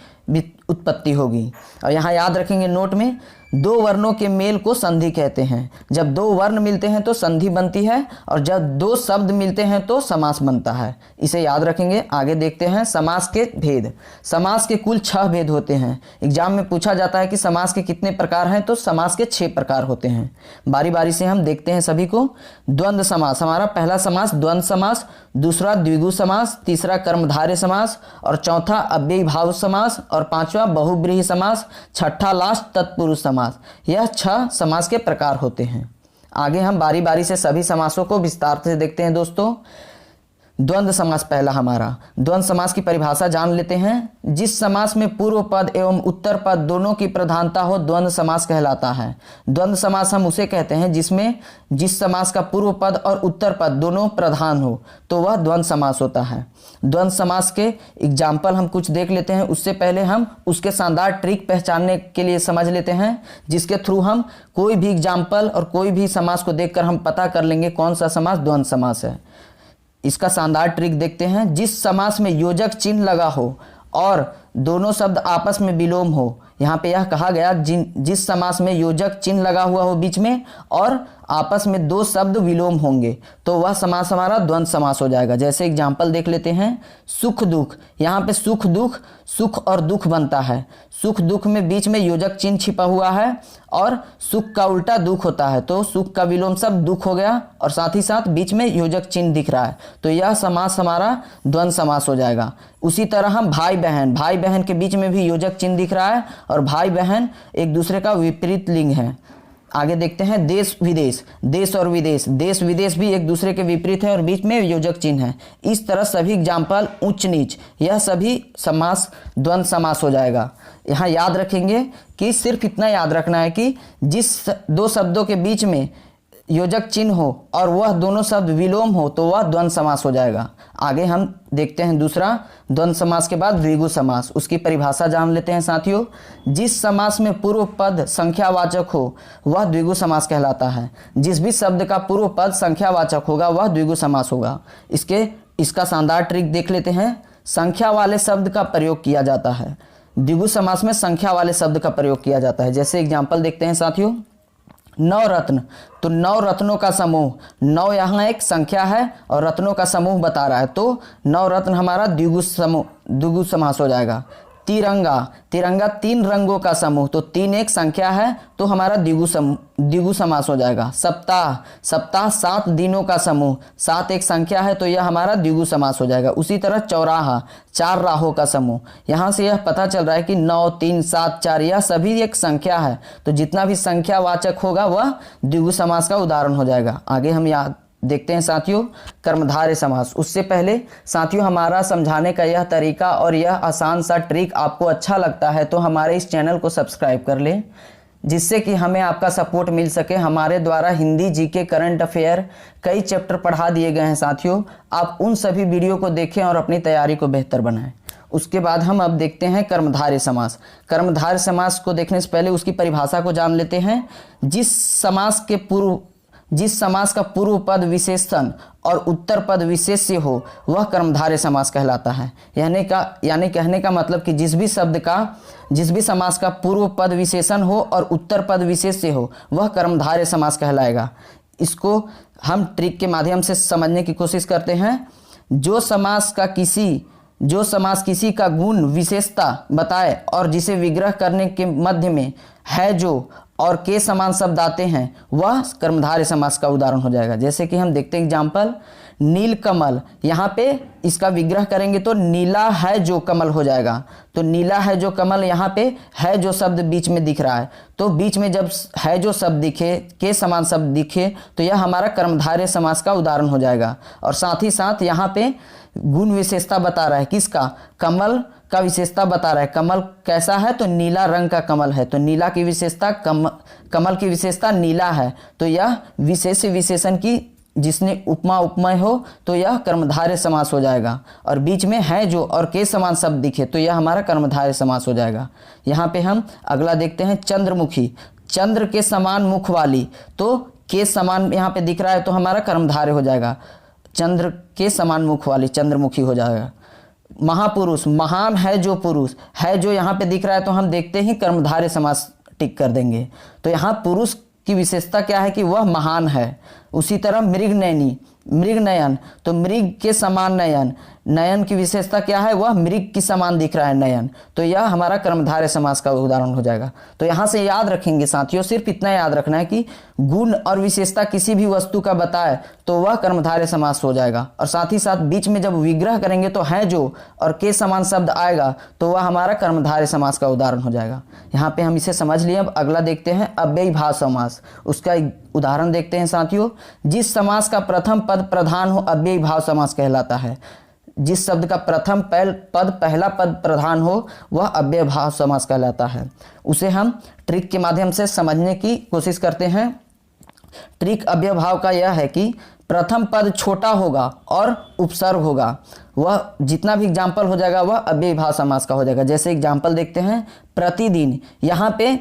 उत्पत्ति होगी। और यहाँ याद रखेंगे नोट में, दो वर्णों के मेल को संधि कहते हैं। जब दो वर्ण मिलते हैं तो संधि बनती है और जब दो शब्द मिलते हैं तो समास बनता है, इसे याद रखेंगे। आगे देखते हैं समास के भेद। समास के कुल 6 भेद होते हैं। एग्जाम में पूछा जाता है कि समास के कितने प्रकार हैं, तो समास के 6 प्रकार होते हैं। बारी बारी से हम देखते हैं सभी को। द्वंद्व समास, हमारा पहला समास द्वंद्व समास, दूसरा द्विगु समास, तीसरा कर्मधारय समास और चौथा अव्ययी भाव समास और पांचवा बहुब्रीहि समास, छठा लास्ट तत्पुरुष समास। यह 6 समास के प्रकार होते हैं। आगे हम बारी बारी से सभी समासों को विस्तार से देखते हैं दोस्तों। द्वंद्व समास पहला हमारा। द्वंद्व समास की परिभाषा जान लेते हैं। जिस समास में पूर्व पद एवं उत्तर पद दोनों की प्रधानता हो द्वंद्व समास कहलाता है। द्वंद्व समास हम उसे कहते हैं जिसमें जिस समास का पूर्व पद और उत्तर पद दोनों प्रधान हो तो वह द्वंद्व समास होता है। द्वंद्व समास के एग्जाम्पल हम कुछ देख लेते हैं। उससे पहले हम उसके शानदार ट्रिक पहचानने के लिए समझ लेते हैं, जिसके थ्रू हम कोई भी एग्जाम्पल और कोई भी समास को देखकर हम पता कर लेंगे कौन सा समास द्वंद्व समास है। इसका शानदार ट्रिक देखते हैं। जिस समास में योजक चिन्ह लगा हो और दोनों शब्द आपस में विलोम हो, यहाँ पे यह कहा गया जिस समास में योजक चिन्ह लगा हुआ हो बीच में और आपस में दो शब्द विलोम होंगे तो वह समास हमारा द्वंद्व समास हो जाएगा। जैसे एग्जाम्पल देख लेते हैं। सुख दुख, यहाँ पे सुख दुख, सुख और दुख बनता है। सुख दुख में बीच में योजक चिन्ह छिपा हुआ है और सुख का उल्टा दुख होता है, तो सुख का विलोम शब्द दुख हो गया और साथ ही साथ बीच में योजक चिन्ह दिख रहा है, तो यह समास हमारा द्वंद्व समास हो जाएगा। उसी तरह हम भाई बहन के बीच में भी योजक चिन्ह दिख रहा है और भाई बहन एक दूसरे का विपरीत लिंग है। आगे देखते हैं देश विदेश, देश और विदेश, देश विदेश भी एक दूसरे के विपरीत है और बीच में योजक चिन्ह है। इस तरह सभी एग्जाम्पल उच्च नीच, यह सभी समास द्वंद्व समास हो जाएगा। यहाँ याद रखेंगे कि सिर्फ इतना याद रखना है कि जिस दो शब्दों के बीच में योजक चिन्ह हो और वह दोनों शब्द विलोम हो तो वह द्वंद्व समास हो जाएगा। आगे हम देखते हैं दूसरा द्वंद्व समास के बाद द्विगु समास। उसकी परिभाषा जान लेते हैं साथियों। जिस समास में पूर्व पद संख्यावाचक हो वह द्विगु समास कहलाता है। जिस भी शब्द का पूर्व पद संख्यावाचक होगा वह द्विगु समास होगा। इसका शानदार ट्रिक देख लेते हैं। संख्या वाले शब्द का प्रयोग किया जाता है। द्विगु समास में संख्या वाले शब्द का प्रयोग किया जाता है। जैसे एग्जाम्पल देखते हैं साथियों। नौ रत्न, तो 9 रत्नों का समूह, 9 यहाँ एक संख्या है और रत्नों का समूह बता रहा है, तो 9 रत्न हमारा द्विगु समास हो जाएगा। तिरंगा, तिरंगा 3 रंगों का समूह, तो 3 एक संख्या है तो हमारा द्विगु समास हो जाएगा। सप्ताह, सप्ताह 7 दिनों का समूह, 7 एक संख्या है तो यह हमारा द्विगु समास हो जाएगा। उसी तरह चौराहा, 4 राहों का समूह, यहाँ से यह पता चल रहा है कि 9, 3, 7, 4 यह सभी एक संख्या है, तो जितना भी संख्यावाचक होगा वह द्विगु समास का उदाहरण हो जाएगा। आगे हम याद देखते हैं साथियों कर्मधारय समास। उससे पहले साथियों हमारा समझाने का यह तरीका और यह आसान सा ट्रिक आपको अच्छा लगता है तो हमारे इस चैनल को सब्सक्राइब कर लें, जिससे कि हमें आपका सपोर्ट मिल सके। हमारे द्वारा हिंदी, जीके, करंट अफेयर कई चैप्टर पढ़ा दिए गए हैं साथियों, आप उन सभी वीडियो को देखें और अपनी तैयारी को बेहतर बनाएं। उसके बाद हम अब देखते हैं कर्मधारय समास। कर्मधारय समास को देखने से पहले उसकी परिभाषा को जान लेते हैं। जिस समास का पूर्व पद विशेषण और उत्तर पद विशेष्य हो वह कर्मधारय समास कहलाता है। यानी कहने का मतलब कि जिस भी समास का पूर्व पद विशेषण हो और उत्तर पद विशेष्य हो वह कर्मधारय समास कहलाएगा। इसको हम ट्रिक के माध्यम से समझने की कोशिश करते हैं। जो समास किसी का गुण विशेषता बताए और जिसे विग्रह करने के मध्य में है जो और के समान शब्द आते हैं वह कर्मधारय समास का उदाहरण हो जाएगा। जैसे कि हम देखते हैं एग्जाम्पल, नील कमल, यहाँ पे इसका विग्रह करेंगे तो नीला है जो कमल हो जाएगा। तो नीला है जो कमल, यहाँ पे है जो शब्द बीच में दिख रहा है, तो बीच में जब है जो शब्द दिखे, के समान शब्द दिखे तो यह हमारा कर्मधारय समास का उदाहरण हो जाएगा। और साथ ही साथ यहाँ पे गुण विशेषता बता रहा है, किसका? कमल का विशेषता बता रहा है। कमल कैसा है? तो नीला रंग का कमल है, तो नीला की विशेषता कमल की विशेषता नीला है, तो यह विशेष विशेषण की जिसने उपमा उपमेय हो तो यह कर्मधारय समास हो जाएगा। और बीच में है जो और के समान शब्द दिखे तो यह हमारा कर्मधारय समास हो जाएगा। यहाँ पे हम अगला देखते हैं चंद्रमुखी, चंद्र के समान मुख वाली, तो के समान यहाँ पे दिख रहा है तो हमारा कर्मधारय हो जाएगा। चंद्र के समान मुख वाली चंद्रमुखी हो जाएगा। महापुरुष, महान है जो पुरुष, है जो यहाँ पे दिख रहा है तो हम देखते ही कर्मधारय समास टिक कर देंगे। तो यहाँ पुरुष की विशेषता क्या है कि वह महान है। उसी तरह मृगनयनी, मृगनयन, तो मृग के समान नयन, नयन की विशेषता क्या है? वह मृग की समान दिख रहा है नयन, तो यह हमारा कर्मधारय समास का उदाहरण हो जाएगा। तो यहाँ से याद रखेंगे साथियों, सिर्फ इतना याद रखना है कि गुण और विशेषता किसी भी वस्तु का बताए तो वह कर्मधारय समास हो जाएगा। और साथ ही साथ बीच में जब विग्रह करेंगे तो है जो और के समान शब्द आएगा तो वह हमारा कर्मधारय समास का उदाहरण हो जाएगा। यहाँ पे हम इसे समझ लिए। अब अगला देखते हैं अव्ययीभाव समास। उसका उदाहरण देखते हैं साथियों। जिस समास का प्रथम पद प्रधान हो अव्ययीभाव समास कहलाता है। जिस शब्द का प्रथम पहला पद प्रधान हो वह अव्ययीभाव समास कहलाता है। उसे हम ट्रिक के माध्यम से समझने की कोशिश करते हैं। ट्रिक अव्ययीभाव का यह है कि प्रथम पद छोटा होगा और उपसर्ग होगा, वह जितना भी एग्जाम्पल हो जाएगा वह अव्ययीभाव समास का हो जाएगा। जैसे एग्जाम्पल देखते हैं, प्रतिदिन, यहाँ पे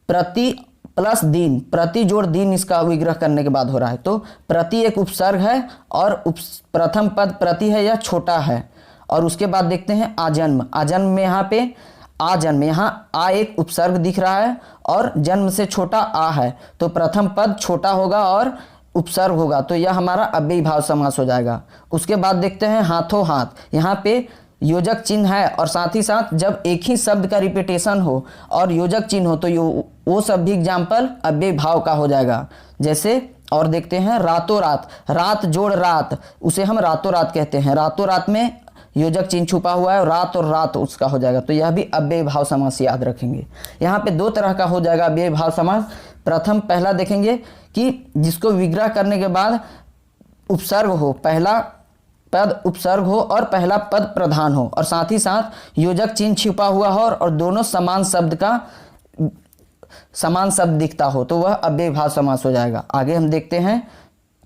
प्रति प्लस दिन, प्रति जोड़ दिन इसका विग्रह करने के बाद हो रहा है, तो प्रति एक उपसर्ग है और प्रथम पद प्रति है, यह छोटा है। और उसके बाद देखते हैं आजन्म, आजन्म में यहाँ पे आजन्म, यहाँ आ एक उपसर्ग दिख रहा है और जन्म से छोटा आ है, तो प्रथम पद छोटा होगा और उपसर्ग होगा, तो यह हमारा अव्ययीभाव समास हो जाएगा। उसके बाद देखते हैं हाथों हाथ, यहाँ पे योजक चिन्ह है और साथ ही साथ जब एक ही शब्द का रिपीटेशन हो और योजक चिन्ह हो तो वो सब भी एग्जाम्पल अव्ययीभाव का हो जाएगा। जैसे और देखते हैं रातों रात, रात जोड़ रात, उसे हम रातों रात कहते हैं। रातों रात में योजक चिन्ह छुपा हुआ है और रात और रात उसका हो जाएगा, तो यह भी अव्ययीभाव समास याद रखेंगे। यहाँ पे 2 तरह का हो जाएगा अव्ययीभाव समास। पहला देखेंगे कि जिसको विग्रह करने के बाद उपसर्ग हो, पहला पद उपसर्ग हो और पहला पद प्रधान हो और साथ ही साथ योजक चिन्ह छिपा हुआ हो और दोनों समान शब्द दिखता हो, तो वह अव्ययीभाव समास हो जाएगा। आगे हम देखते हैं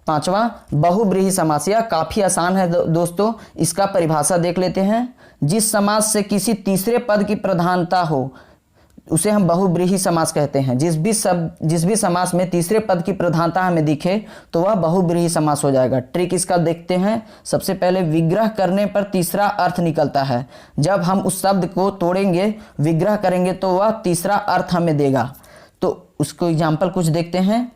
5वां बहुब्रीहि समास। यह काफी आसान है दोस्तों, इसका परिभाषा देख लेते हैं। जिस समास से किसी तीसरे पद की प्रधानता हो उसे हम बहुब्रीहि समास कहते हैं। जिस भी समास में तीसरे पद की प्रधानता हमें दिखे तो वह बहुब्रीहि समास हो जाएगा। ट्रिक इसका देखते हैं। सबसे पहले विग्रह करने पर तीसरा अर्थ निकलता है। जब हम उस शब्द को तोड़ेंगे, विग्रह करेंगे तो वह तीसरा अर्थ हमें देगा। तो उसको एग्जाम्पल कुछ देखते हैं।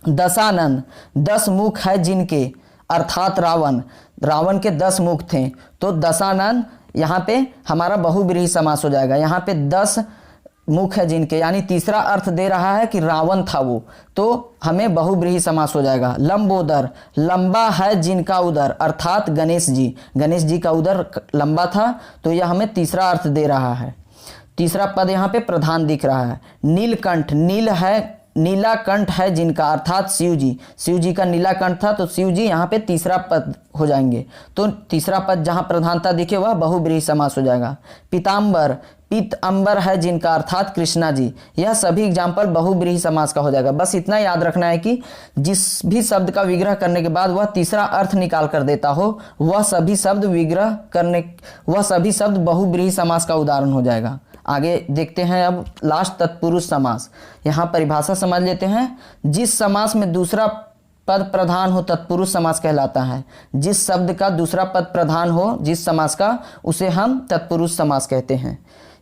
दशानन, 10 मुख है जिनके, अर्थात रावण के 10 मुख थे, तो दशानन यहाँ पे हमारा बहुव्रीहि समास हो जाएगा। यहाँ पे 10 मुख है जिनके, यानी तीसरा अर्थ दे रहा है कि रावण था वो, तो हमें बहुव्रीहि समास हो जाएगा। लंबोदर, लंबा है जिनका उदर, अर्थात गणेश जी का उदर लंबा था, तो यह हमें तीसरा अर्थ दे रहा है। तीसरा पद यहाँ पे प्रधान दिख रहा है। नीलकंठ, नील है, नीला कंठ है जिनका, अर्थात शिव जी का नीला कंठ था, तो शिव जी यहाँ पे तीसरा पद हो जाएंगे। तो तीसरा पद जहाँ प्रधानता दिखे वह बहुव्रीहि समास हो जाएगा। पीताम्बर, पीत अंबर है जिनका, अर्थात कृष्णा जी, यह सभी एग्जाम्पल बहुव्रीहि समास का हो जाएगा। बस इतना याद रखना है कि जिस भी शब्द का विग्रह करने के बाद वह तीसरा अर्थ निकाल कर देता हो, वह सभी शब्द बहुव्रीहि समास का उदाहरण हो जाएगा। आगे देखते हैं अब लास्ट तत्पुरुष समास। यहाँ परिभाषा समझ लेते हैं। जिस समास में दूसरा पद प्रधान हो तत्पुरुष समास कहलाता है। जिस शब्द का दूसरा पद प्रधान हो जिस समास का, उसे हम तत्पुरुष समास कहते हैं।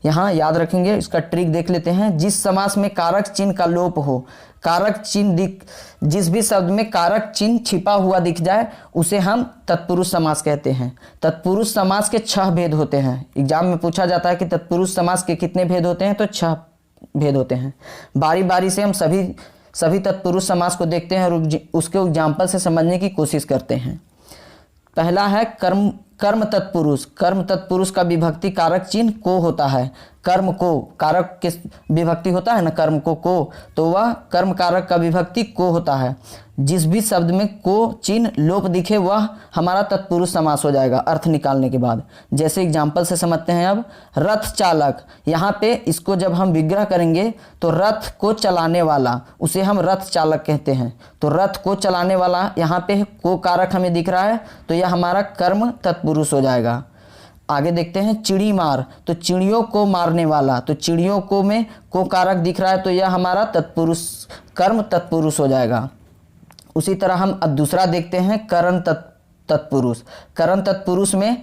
यहाँ याद रखेंगे, इसका ट्रिक देख लेते हैं। जिस समास में कारक चिन्ह का लोप हो, कारक चिन्ह जिस भी शब्द में कारक चिन्ह छिपा हुआ दिख जाए उसे हम तत्पुरुष समास कहते हैं। तत्पुरुष समास के 6 भेद होते हैं। एग्जाम में पूछा जाता है कि तत्पुरुष समास के कितने भेद होते हैं, तो 6 भेद होते हैं। बारी बारी से हम सभी तत्पुरुष समास को देखते हैं और उसके एग्जाम्पल से समझने की कोशिश करते हैं। पहला है कर्म तत्पुरुष। कर्म तत्पुरुष का विभक्ति कारक चिन्ह को होता है। कर्म को, कारक के विभक्ति होता है ना, कर्म को, तो वह कर्म कारक का विभक्ति को होता है। जिस भी शब्द में को चिन्ह लोप दिखे वह हमारा तत्पुरुष समास हो जाएगा अर्थ निकालने के बाद। जैसे एग्जाम्पल से समझते हैं अब। रथ चालक, यहाँ पे इसको जब हम विग्रह करेंगे तो रथ को चलाने वाला, उसे हम रथ चालक कहते हैं। तो रथ को चलाने वाला, यहाँ पे को कारक हमें दिख रहा है, तो यह हमारा कर्म तत्पुरुष हो जाएगा। आगे देखते हैं चिड़ी मार, तो चिड़ियों को मारने वाला, तो चिड़ियों को में को कारक दिख रहा है, तो यह हमारा तत्पुरुष कर्म तत्पुरुष हो जाएगा। उसी तरह हम अब दूसरा देखते हैं करण तत्पुरुष। करण तत्पुरुष में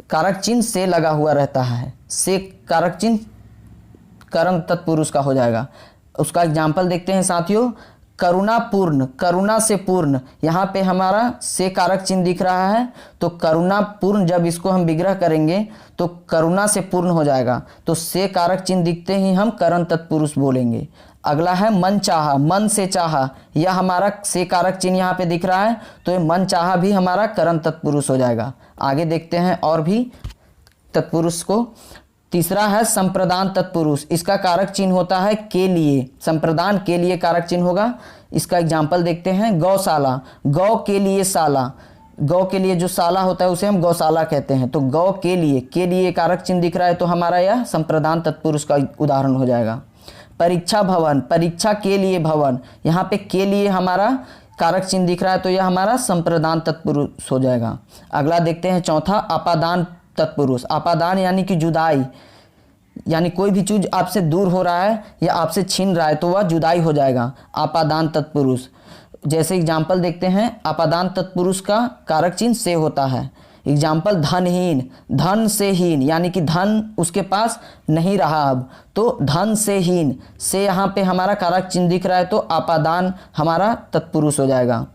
कारक चिन्ह से लगा हुआ रहता है, से कारक चिन्ह करण तत्पुरुष का हो जाएगा। उसका एग्जाम्पल देखते हैं साथियों। करुणापूर्ण, करुणा से पूर्ण, यहाँ पे हमारा से कारक चिन्ह दिख रहा है, तो करुणापूर्ण जब इसको हम विग्रह करेंगे तो करुणा से पूर्ण हो जाएगा, तो से कारक चिन्ह दिखते ही हम करण तत्पुरुष बोलेंगे। अगला है मन चाहा, मन से चाहा, यह हमारा से कारक चिन्ह यहाँ पे दिख रहा है, तो ये मन चाहा भी हमारा करण तत्पुरुष हो जाएगा। आगे देखते हैं और भी तत्पुरुष को। तीसरा है संप्रदान तत्पुरुष। इसका कारक चिन्ह होता है के लिए, संप्रदान के लिए कारक चिन्ह होगा। इसका एग्जाम्पल देखते हैं। गौशाला, गौ के लिए शाला, गौ के लिए जो शाला होता है उसे हम गौशाला कहते हैं, तो गौ के लिए कारक चिन्ह दिख रहा है, तो हमारा यह संप्रदान तत्पुरुष का उदाहरण हो जाएगा। परीक्षा भवन, परीक्षा के लिए भवन, यहाँ पे के लिए हमारा कारक चिन्ह दिख रहा है, तो यह हमारा संप्रदान तत्पुरुष हो जाएगा। अगला देखते हैं चौथा अपादान तत्पुरुष। अपादान यानी कि जुदाई, यानी कोई भी चीज आपसे दूर हो रहा है या आपसे छीन रहा है तो वह जुदाई हो जाएगा, अपादान तत्पुरुष। जैसे एग्जाम्पल देखते हैं। अपादान तत्पुरुष का कारक चिन्ह से होता है। एग्जाम्पल धनहीन, धन से हीन, यानी कि धन उसके पास नहीं रहा अब, तो धन से हीन, से यहाँ पे हमारा कारक चिन्ह दिख रहा है, तो अपादान हमारा तत्पुरुष हो जाएगा।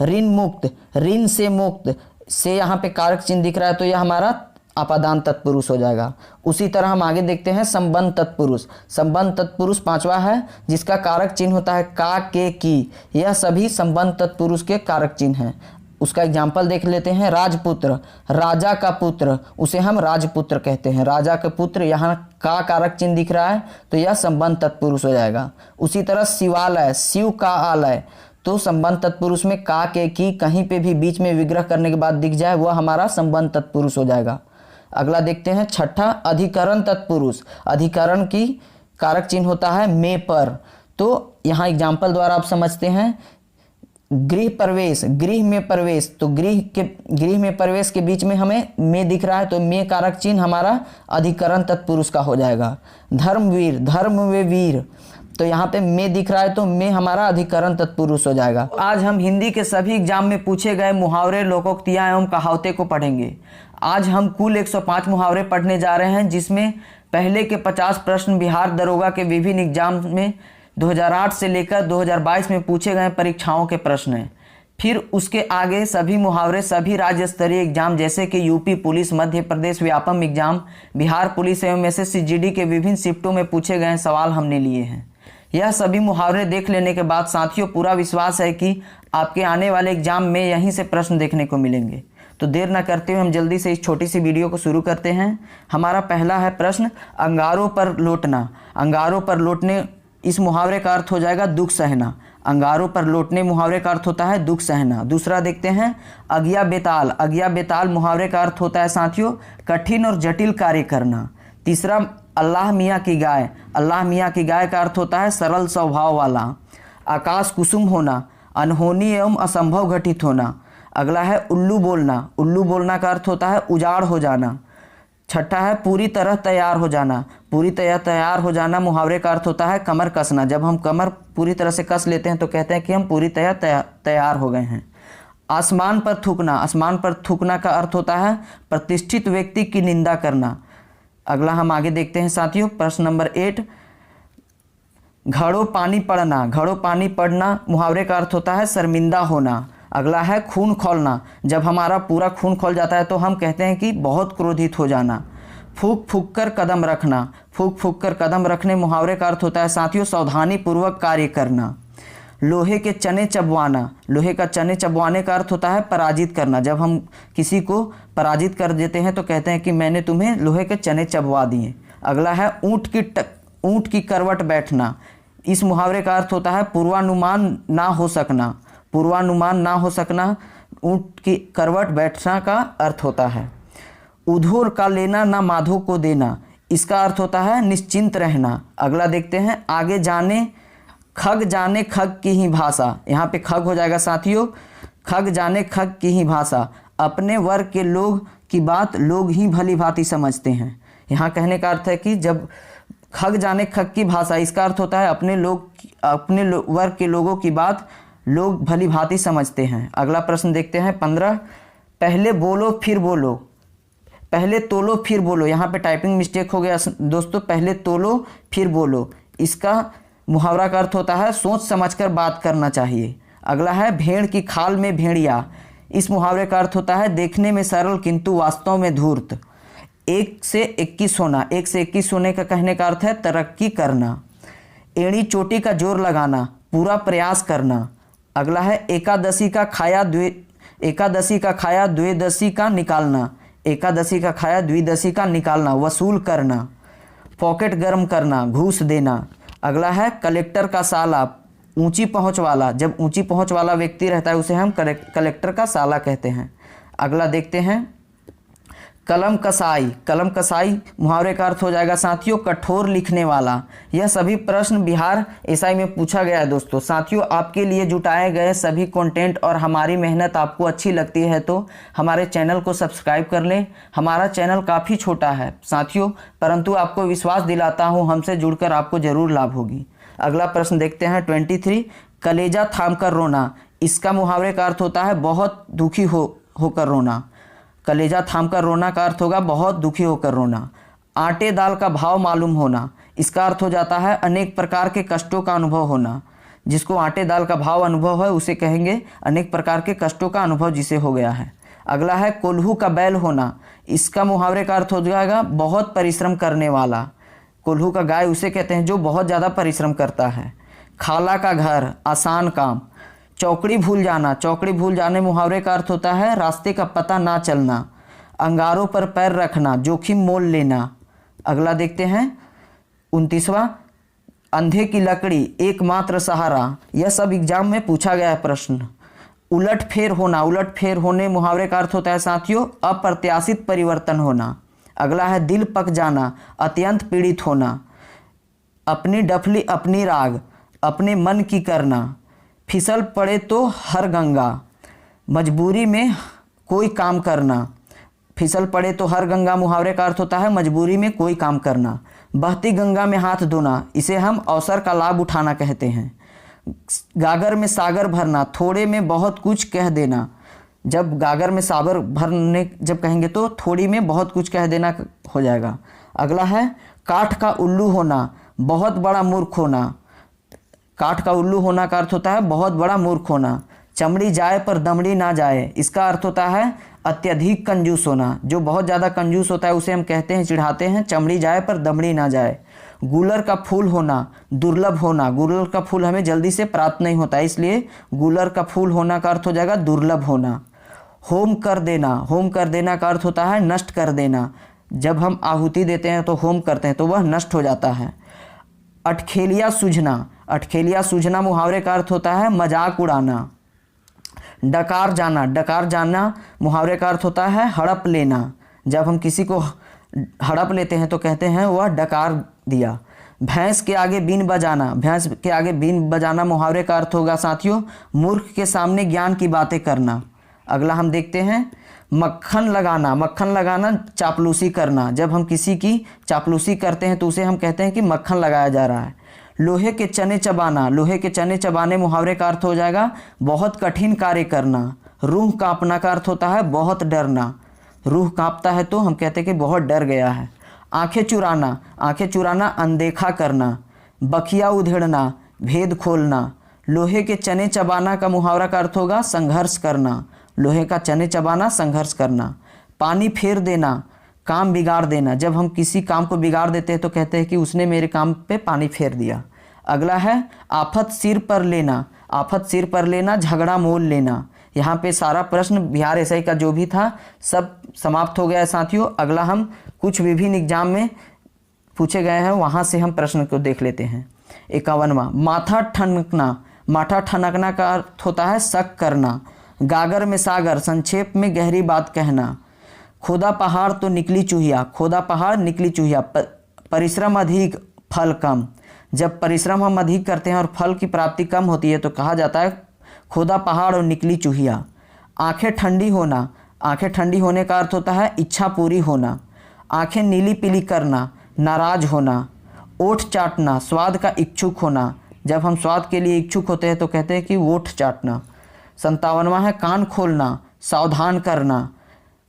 ऋण मुक्त, ऋण से मुक्त, से यहाँ पे कारक चिन्ह दिख रहा है, तो यह हमारा अपादान तत्पुरुष हो जाएगा। उसी तरह हम आगे देखते हैं संबंध तत्पुरुष। संबंध तत्पुरुष पांचवा है, जिसका कारक चिन्ह होता है का, के, की, यह सभी संबंध तत्पुरुष के कारक चिन्ह हैं। उसका एग्जाम्पल देख लेते हैं। राजपुत्र, राजा का पुत्र, उसे हम राजपुत्र कहते हैं। राजा का पुत्र, यहाँ का कारक चिन्ह दिख रहा है, तो यह संबंध तत्पुरुष हो जाएगा। उसी तरह शिवालय, शिव का आलय, तो संबंध तत्पुरुष में का, के, की कहीं पे भी बीच में विग्रह करने के बाद दिख जाए वह हमारा संबंध तत्पुरुष हो जाएगा। अगला देखते हैं छठा अधिकरण तत्पुरुष। अधिकरण की कारक चिन्ह होता है में पर, तो यहाँ एग्जाम्पल द्वारा आप समझते हैं। गृह प्रवेश, गृह में प्रवेश, तो गृह में प्रवेश के बीच में हमें में दिख रहा है, तो में कारक चिन्ह हमारा अधिकरण तत्पुरुष का हो जाएगा। धर्मवीर, धर्म वे वीर, तो यहाँ पे में दिख रहा है, तो में हमारा अधिकरण तत्पुरुष हो जाएगा। आज हम हिंदी के सभी एग्जाम में पूछे गए मुहावरे, लोकोक्तियाँ एवं कहावतें को पढ़ेंगे। आज हम कुल 105 मुहावरे पढ़ने जा रहे हैं, जिसमें पहले के 50 प्रश्न बिहार दरोगा के विभिन्न एग्जाम में 2008 से लेकर 2022 में पूछे गए परीक्षाओं के प्रश्न हैं। फिर उसके आगे सभी मुहावरे सभी राज्य स्तरीय एग्जाम जैसे कि UP police, Madhya Pradesh Vyapam exam, Bihar police एवं एसएससी जीडी के विभिन्न शिफ्टों में पूछे गए सवाल हमने लिए हैं। यह सभी मुहावरे देख लेने के बाद साथियों पूरा विश्वास है कि आपके आने वाले एग्जाम में यहीं से प्रश्न देखने को मिलेंगे। तो देर न करते हुए हम जल्दी से इस छोटी सी वीडियो को शुरू करते हैं। हमारा पहला है प्रश्न, अंगारों पर लौटना। अंगारों पर लौटने, इस मुहावरे का अर्थ हो जाएगा दुख सहना। अंगारों पर लौटने मुहावरे का अर्थ होता है दुख सहना। दूसरा देखते हैं, अगिया बेताल। अगिया बेताल मुहावरे का अर्थ होता है साथियों कठिन और जटिल कार्य करना। तीसरा, अल्लाह मियाँ की गाय। अल्लाह मियाँ की गाय का अर्थ होता है सरल स्वभाव वाला। आकाश कुसुम होना, अनहोनी एवं असंभव घटित होना। अगला है उल्लू बोलना। उल्लू बोलना का अर्थ होता है उजाड़ हो जाना। छठा है पूरी तरह तैयार हो जाना। पूरी तरह तैयार हो जाना मुहावरे का अर्थ होता है कमर कसना। जब हम कमर पूरी तरह से कस लेते हैं तो कहते हैं कि हम पूरी तरह तैयार हो गए हैं। आसमान पर थूकना। आसमान पर थूकना का अर्थ होता है प्रतिष्ठित व्यक्ति की निंदा करना। अगला हम आगे देखते हैं साथियों, प्रश्न नंबर 8, घड़ों पानी पड़ना। घड़ों पानी पड़ना मुहावरे का अर्थ होता है शर्मिंदा होना। अगला है खून खौलना। जब हमारा पूरा खून खौल जाता है तो हम कहते हैं कि बहुत क्रोधित हो जाना। फूक फूक कर कदम रखना। फूक फूक कर कदम रखने मुहावरे का अर्थ होता है साथियों सावधानी पूर्वक कार्य करना। लोहे के चने चबवाना। लोहे का चने चबवाने का अर्थ होता है पराजित करना। जब हम किसी को पराजित कर देते हैं तो कहते हैं कि मैंने तुम्हें लोहे के चने चबवा दिए। अगला है ऊँट की करवट बैठना। इस मुहावरे का अर्थ होता है पूर्वानुमान ना हो सकना। पूर्वानुमान ना हो सकना ऊँट की करवट बैठना का अर्थ होता है। उधोर का लेना ना माधो को देना। इसका अर्थ होता है निश्चिंत रहना। अगला देखते हैं, आगे जाने खग की ही भाषा। यहाँ पे खग हो जाएगा साथियों खग जाने खग की ही भाषा। अपने वर्ग के लोग की बात लोग ही भली भांति समझते हैं। यहाँ कहने का अर्थ है कि जब खग जाने खग की भाषा, इसका अर्थ होता है अपने वर्ग के लोगों की बात लोग भली भांति समझते हैं। अगला प्रश्न देखते हैं 15, पहले बोलो फिर बोलो। पहले तोलो फिर बोलो। यहाँ पे टाइपिंग मिस्टेक हो गया दोस्तों, पहले तोलो फिर बोलो। इसका मुहावरा का अर्थ होता है सोच समझकर बात करना चाहिए। अगला है भेड़ की खाल में भेड़िया। इस मुहावरे का अर्थ होता है देखने में सरल किंतु वास्तव में धूर्त। 1 से 21 होना। 1 से 21 होने का कहने का अर्थ है तरक्की करना। एड़ी चोटी का जोर लगाना, पूरा प्रयास करना। अगला है एकादशी का खाया द्वादशी का निकालना। एकादशी का खाया द्वादशी का निकालना, वसूल करना। पॉकेट गर्म करना, घूस देना। अगला है कलेक्टर का साला, ऊंची पहुंच वाला। जब ऊंची पहुंच वाला व्यक्ति रहता है उसे हम कलेक्टर का साला कहते हैं। अगला देखते हैं कलम कसाई। कलम कसाई मुहावरे का अर्थ हो जाएगा साथियों कठोर लिखने वाला। यह सभी प्रश्न बिहार एसआई में पूछा गया है दोस्तों। साथियों आपके लिए जुटाए गए सभी कंटेंट और हमारी मेहनत आपको अच्छी लगती है तो हमारे चैनल को सब्सक्राइब कर लें। हमारा चैनल काफ़ी छोटा है साथियों, परंतु आपको विश्वास दिलाता हूँ हमसे जुड़कर आपको ज़रूर लाभ होगी। अगला प्रश्न देखते हैं 23, कलेजा थाम कर रोना। इसका मुहावरे का अर्थ होता है बहुत दुखी होकर रोना। कलेजा थाम कर रोना का अर्थ होगा बहुत दुखी होकर रोना। आटे दाल का भाव मालूम होना। इसका अर्थ हो जाता है अनेक प्रकार के कष्टों का अनुभव होना। जिसको आटे दाल का भाव अनुभव है उसे कहेंगे अनेक प्रकार के कष्टों का अनुभव जिसे हो गया है। अगला है कोल्हू का बैल होना। इसका मुहावरे का अर्थ हो जाएगा बहुत परिश्रम करने वाला। कोल्हू का गाय उसे कहते हैं जो बहुत ज़्यादा परिश्रम करता है। खाला का घर, आसान काम। चौकड़ी भूल जाना। चौकड़ी भूल जाने मुहावरे का अर्थ होता है रास्ते का पता ना चलना। अंगारों पर पैर रखना, जोखिम मोल लेना। अगला देखते हैं 29वां, अंधे की लकड़ी एकमात्र सहारा। यह सब एग्जाम में पूछा गया है प्रश्न। उलट फेर होना। उलट फेर होने मुहावरे का अर्थ होता है साथियों अप्रत्याशित परिवर्तन होना। अगला है दिल पक जाना, अत्यंत पीड़ित होना। अपनी डफली अपनी राग, अपने मन की करना। फिसल पड़े तो हर गंगा, मजबूरी में कोई काम करना। फिसल पड़े तो हर गंगा मुहावरे का अर्थ होता है मजबूरी में कोई काम करना। बहती गंगा में हाथ धोना, इसे हम अवसर का लाभ उठाना कहते हैं। गागर में सागर भरना, थोड़े में बहुत कुछ कह देना। जब गागर में सागर भरने जब कहेंगे तो थोड़ी में बहुत कुछ कह देना हो जाएगा। अगला है काठ का उल्लू होना, बहुत बड़ा मूर्ख होना। काठ का उल्लू होना का अर्थ होता है बहुत बड़ा मूर्ख होना। चमड़ी जाए पर दमड़ी ना जाए, इसका अर्थ होता है अत्यधिक कंजूस होना। जो बहुत ज़्यादा कंजूस होता है उसे हम कहते हैं, चिढ़ाते हैं, चमड़ी जाए पर दमड़ी ना जाए। गूलर का फूल होना, दुर्लभ होना। गूलर का फूल हमें जल्दी से प्राप्त नहीं होता, इसलिए गूलर का फूल होना का अर्थ हो जाएगा दुर्लभ होना। होम कर देना, होम कर देना का अर्थ होता है नष्ट कर देना। जब हम आहुति देते हैं तो होम करते हैं तो वह नष्ट हो जाता है। अटखेलिया सूझना, अटखेलिया सूझना मुहावरे का अर्थ होता है मजाक उड़ाना। डकार जाना, डकार जाना मुहावरे का अर्थ होता है हड़प लेना। जब हम किसी को हड़प लेते हैं तो कहते हैं वह डकार दिया। भैंस के आगे बीन बजाना, भैंस के आगे बीन बजाना मुहावरे का अर्थ होगा साथियों मूर्ख के सामने ज्ञान की बातें करना। अगला हम देखते हैं मक्खन लगाना, मक्खन लगाना चापलूसी करना। जब हम किसी की चापलूसी करते हैं तो उसे हम कहते हैं कि मक्खन लगाया जा रहा है। लोहे के चने चबाना, लोहे के चने चबाने मुहावरे का अर्थ हो जाएगा बहुत कठिन कार्य करना। रूह कांपना का अर्थ होता है बहुत डरना। रूह कांपता है तो हम कहते हैं कि बहुत डर गया है। आंखें चुराना, आंखें चुराना अनदेखा करना। बखिया उधेड़ना, भेद खोलना। लोहे के चने चबाना का मुहावरा का अर्थ होगा संघर्ष करना। लोहे का चने चबाना संघर्ष करना। पानी फेर देना, काम बिगाड़ देना। जब हम किसी काम को बिगाड़ देते हैं तो कहते हैं कि उसने मेरे काम पे पानी फेर दिया। अगला है आफत सिर पर लेना, आफत सिर पर लेना झगड़ा मोल लेना। यहाँ पे सारा प्रश्न बिहार एसआई का जो भी था सब समाप्त हो गया है साथियों। अगला हम कुछ विभिन्न एग्जाम में पूछे गए हैं वहाँ से हम प्रश्न को देख लेते हैं। 51वां माथा ठनकना, माथा ठनकना का अर्थ होता है शक करना। गागर में सागर, संक्षेप में गहरी बात कहना। खोदा पहाड़ तो निकली चूहिया, खोदा पहाड़ निकली चूहिया। परिश्रम अधिक फल कम, जब परिश्रम हम अधिक करते हैं और फल की प्राप्ति कम होती है तो कहा जाता है खोदा पहाड़ और निकली चूहिया। आंखें ठंडी होना, आंखें ठंडी होने का अर्थ होता है इच्छा पूरी होना। आंखें नीली पीली करना, नाराज होना। ओठ चाटना, स्वाद का इच्छुक होना। जब हम स्वाद के लिए इच्छुक होते हैं तो कहते हैं कि ओठ चाटना। 57वां है कान खोलना, सावधान करना।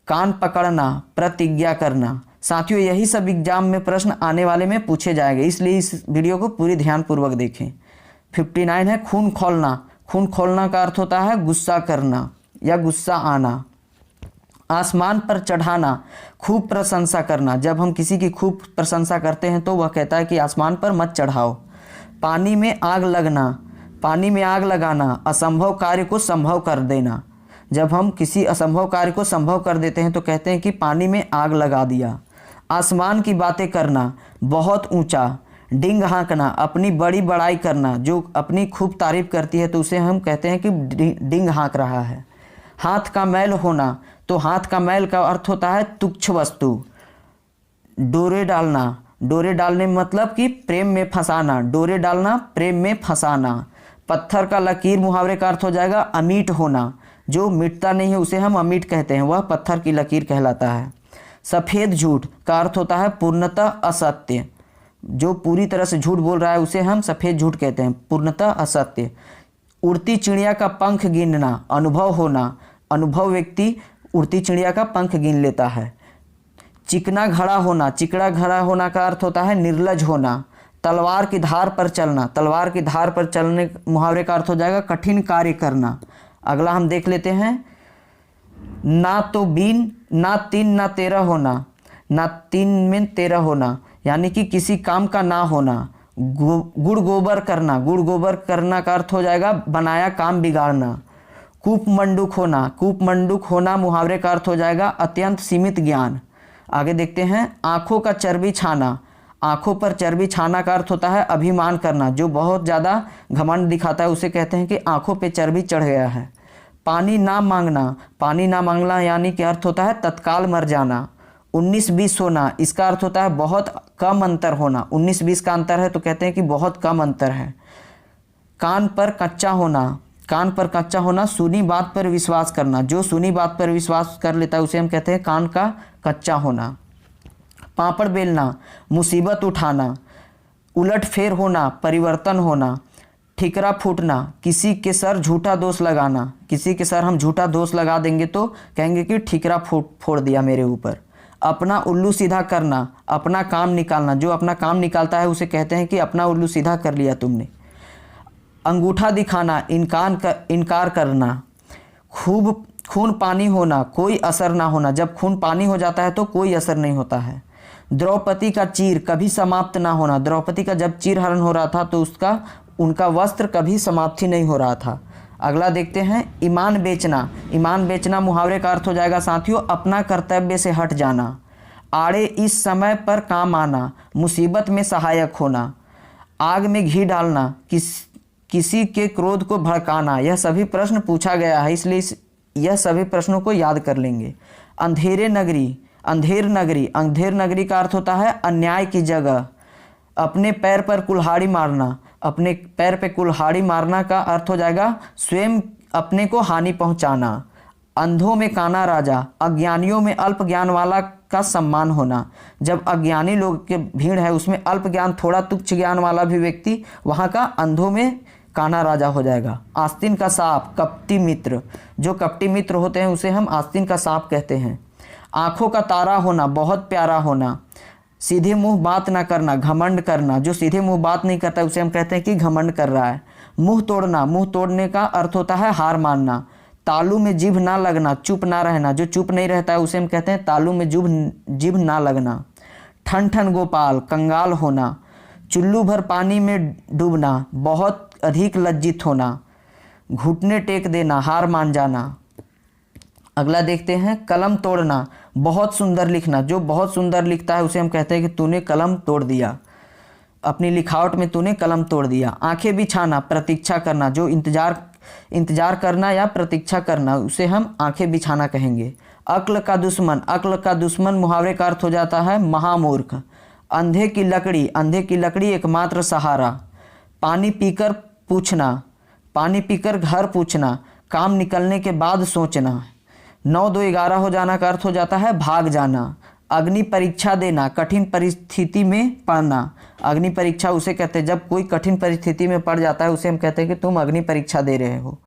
कान पकड़ना, प्रतिज्ञा करना। साथियों यही सब एग्जाम में प्रश्न आने वाले में पूछे जाएंगे, इसलिए इस वीडियो को पूरी ध्यानपूर्वक देखें। 59 है खून खोलना, खून खोलना का अर्थ होता है गुस्सा करना या गुस्सा आना। आसमान पर चढ़ाना, खूब प्रशंसा करना। जब हम किसी की खूब प्रशंसा करते हैं तो वह कहता है कि आसमान पर मत चढ़ाओ। पानी में आग लगना, पानी में आग लगाना। असंभव कार्य को संभव कर देना। जब हम किसी असंभव कार्य को संभव कर देते हैं तो कहते हैं कि पानी में आग लगा दिया। आसमान की बातें करना, बहुत ऊंचा। डिंग हाँकना, अपनी बड़ी बड़ाई करना। जो अपनी खूब तारीफ करती है तो उसे हम कहते हैं कि डिंग हाँक रहा है। हाथ का मैल होना, तो हाथ का मैल का अर्थ होता है तुच्छ वस्तु। डोरे डालना, डोरे डालने मतलब कि प्रेम में फंसाना। डोरे डालना, प्रेम में फंसाना। पत्थर का लकीर मुहावरे का अर्थ हो जाएगा अमीट होना। जो मिटता नहीं है उसे हम अमीट कहते हैं, वह पत्थर की लकीर कहलाता है। सफ़ेद झूठ का अर्थ होता है पूर्णतः असत्य। जो पूरी तरह से झूठ बोल रहा है उसे हम सफ़ेद झूठ कहते हैं, पूर्णतः असत्य। उड़ती चिड़िया का पंख गिनना, अनुभव होना। अनुभव व्यक्ति उड़ती चिड़िया का पंख गिन लेता है। चिकना घड़ा होना, चिकना घड़ा होना का अर्थ होता है निर्लज होना। तलवार की धार पर चलना, तलवार की धार पर चलने मुहावरे का अर्थ हो जाएगा कठिन कार्य करना। अगला हम देख लेते हैं ना तो बीन ना तीन ना तेरह होना, ना तीन में तेरह होना यानी कि किसी काम का ना होना। गुड़ गोबर करना, गुड़ गोबर करना का अर्थ हो जाएगा बनाया काम बिगाड़ना। कूप मंडूक होना, कूप मंडूक होना मुहावरे का अर्थ हो जाएगा अत्यंत सीमित ज्ञान। आगे देखते हैं आँखों का चर्बी छाना, आँखों पर चर्बी छाना का अर्थ होता है अभिमान करना। जो बहुत ज़्यादा घमंड दिखाता है उसे कहते हैं कि आँखों पे चर्बी चढ़ गया है। पानी ना मांगना, पानी ना मांगना यानी कि अर्थ होता है तत्काल मर जाना। 19-20 होना, इसका अर्थ होता है बहुत कम अंतर होना। 19-20 का अंतर है तो कहते हैं कि बहुत कम अंतर है। कान पर कच्चा होना, कान पर कच्चा होना सुनी बात पर विश्वास करना। जो सुनी बात पर विश्वास कर लेता है उसे हम कहते हैं कान का कच्चा होना। पापड़ बेलना, मुसीबत उठाना। उलट फेर होना, परिवर्तन होना। ठिकरा फूटना, किसी के सर झूठा दोष लगाना। किसी के सर हम झूठा दोष लगा देंगे तो कहेंगे कि ठिकरा फोड़ दिया मेरे ऊपर। अपना उल्लू सीधा करना, अपना काम निकालना। जो अपना काम निकालता है उसे कहते हैं कि अपना उल्लू सीधा कर लिया तुमने। अंगूठा दिखाना, इनकार करना। खूब खून पानी होना, कोई असर ना होना। जब खून पानी हो जाता है तो कोई असर नहीं होता है। द्रौपदी का चीर, कभी समाप्त ना होना। द्रौपदी का जब चीर हरण हो रहा था तो उनका वस्त्र कभी समाप्ति नहीं हो रहा था। अगला देखते हैं, ईमान बेचना। ईमान बेचना मुहावरे का अर्थ हो जाएगा साथियों अपना कर्तव्य से हट जाना। आड़े इस समय पर काम आना, मुसीबत में सहायक होना। आग में घी डालना, किसी के क्रोध को भड़काना। यह सभी प्रश्न पूछा गया है, इसलिए यह सभी प्रश्नों को याद कर लेंगे। अंधेर नगरी का अर्थ होता है अन्याय की जगह। अपने पैर पर कुल्हाड़ी मारना, अपने पैर पे कुल्हाड़ी मारना का अर्थ हो जाएगा स्वयं अपने को हानि पहुंचाना। अंधों में काना राजा, अज्ञानियों में अल्प ज्ञान वाला का सम्मान होना। जब अज्ञानी लोग के भीड़ है उसमें अल्प ज्ञान, थोड़ा तुच्छ ज्ञान वाला भी व्यक्ति वहाँ का अंधों में काना राजा हो जाएगा। आस्तीन का सांप, कपटी मित्र। जो कपटी मित्र होते हैं उसे हम आस्तीन का सांप कहते हैं। आंखों का तारा होना, बहुत प्यारा होना। सीधे मुंह बात ना करना, घमंड करना। जो सीधे मुंह बात नहीं करता उसे हम कहते हैं कि घमंड कर रहा है। मुंह तोड़ना, मुंह तोड़ने का अर्थ होता है हार मानना। तालू में जीभ ना लगना, चुप ना रहना। जो चुप नहीं रहता है उसे हम कहते हैं तालू में जीभ ना लगना। ठन ठन गोपाल, कंगाल होना। चुल्लू भर पानी में डूबना, बहुत अधिक लज्जित होना। घुटने टेक देना, हार मान जाना। अगला देखते हैं, कलम तोड़ना, बहुत सुंदर लिखना। जो बहुत सुंदर लिखता है उसे हम कहते हैं कि तूने कलम तोड़ दिया, अपनी लिखावट में तूने कलम तोड़ दिया। आंखें बिछाना, प्रतीक्षा करना। जो इंतजार करना या प्रतीक्षा करना उसे हम आंखें बिछाना कहेंगे। अक्ल का दुश्मन मुहावरे का अर्थ हो जाता है महामूर्ख। अंधे की लकड़ी एकमात्र सहारा। पानी पीकर घर पूछना, काम निकलने के बाद सोचना। 9 2 11 हो जाना का अर्थ हो जाता है भाग जाना। अग्नि परीक्षा देना, कठिन परिस्थिति में पड़ना। अग्नि परीक्षा उसे कहते हैं जब कोई कठिन परिस्थिति में पड़ जाता है उसे हम कहते हैं कि तुम अग्नि परीक्षा दे रहे हो।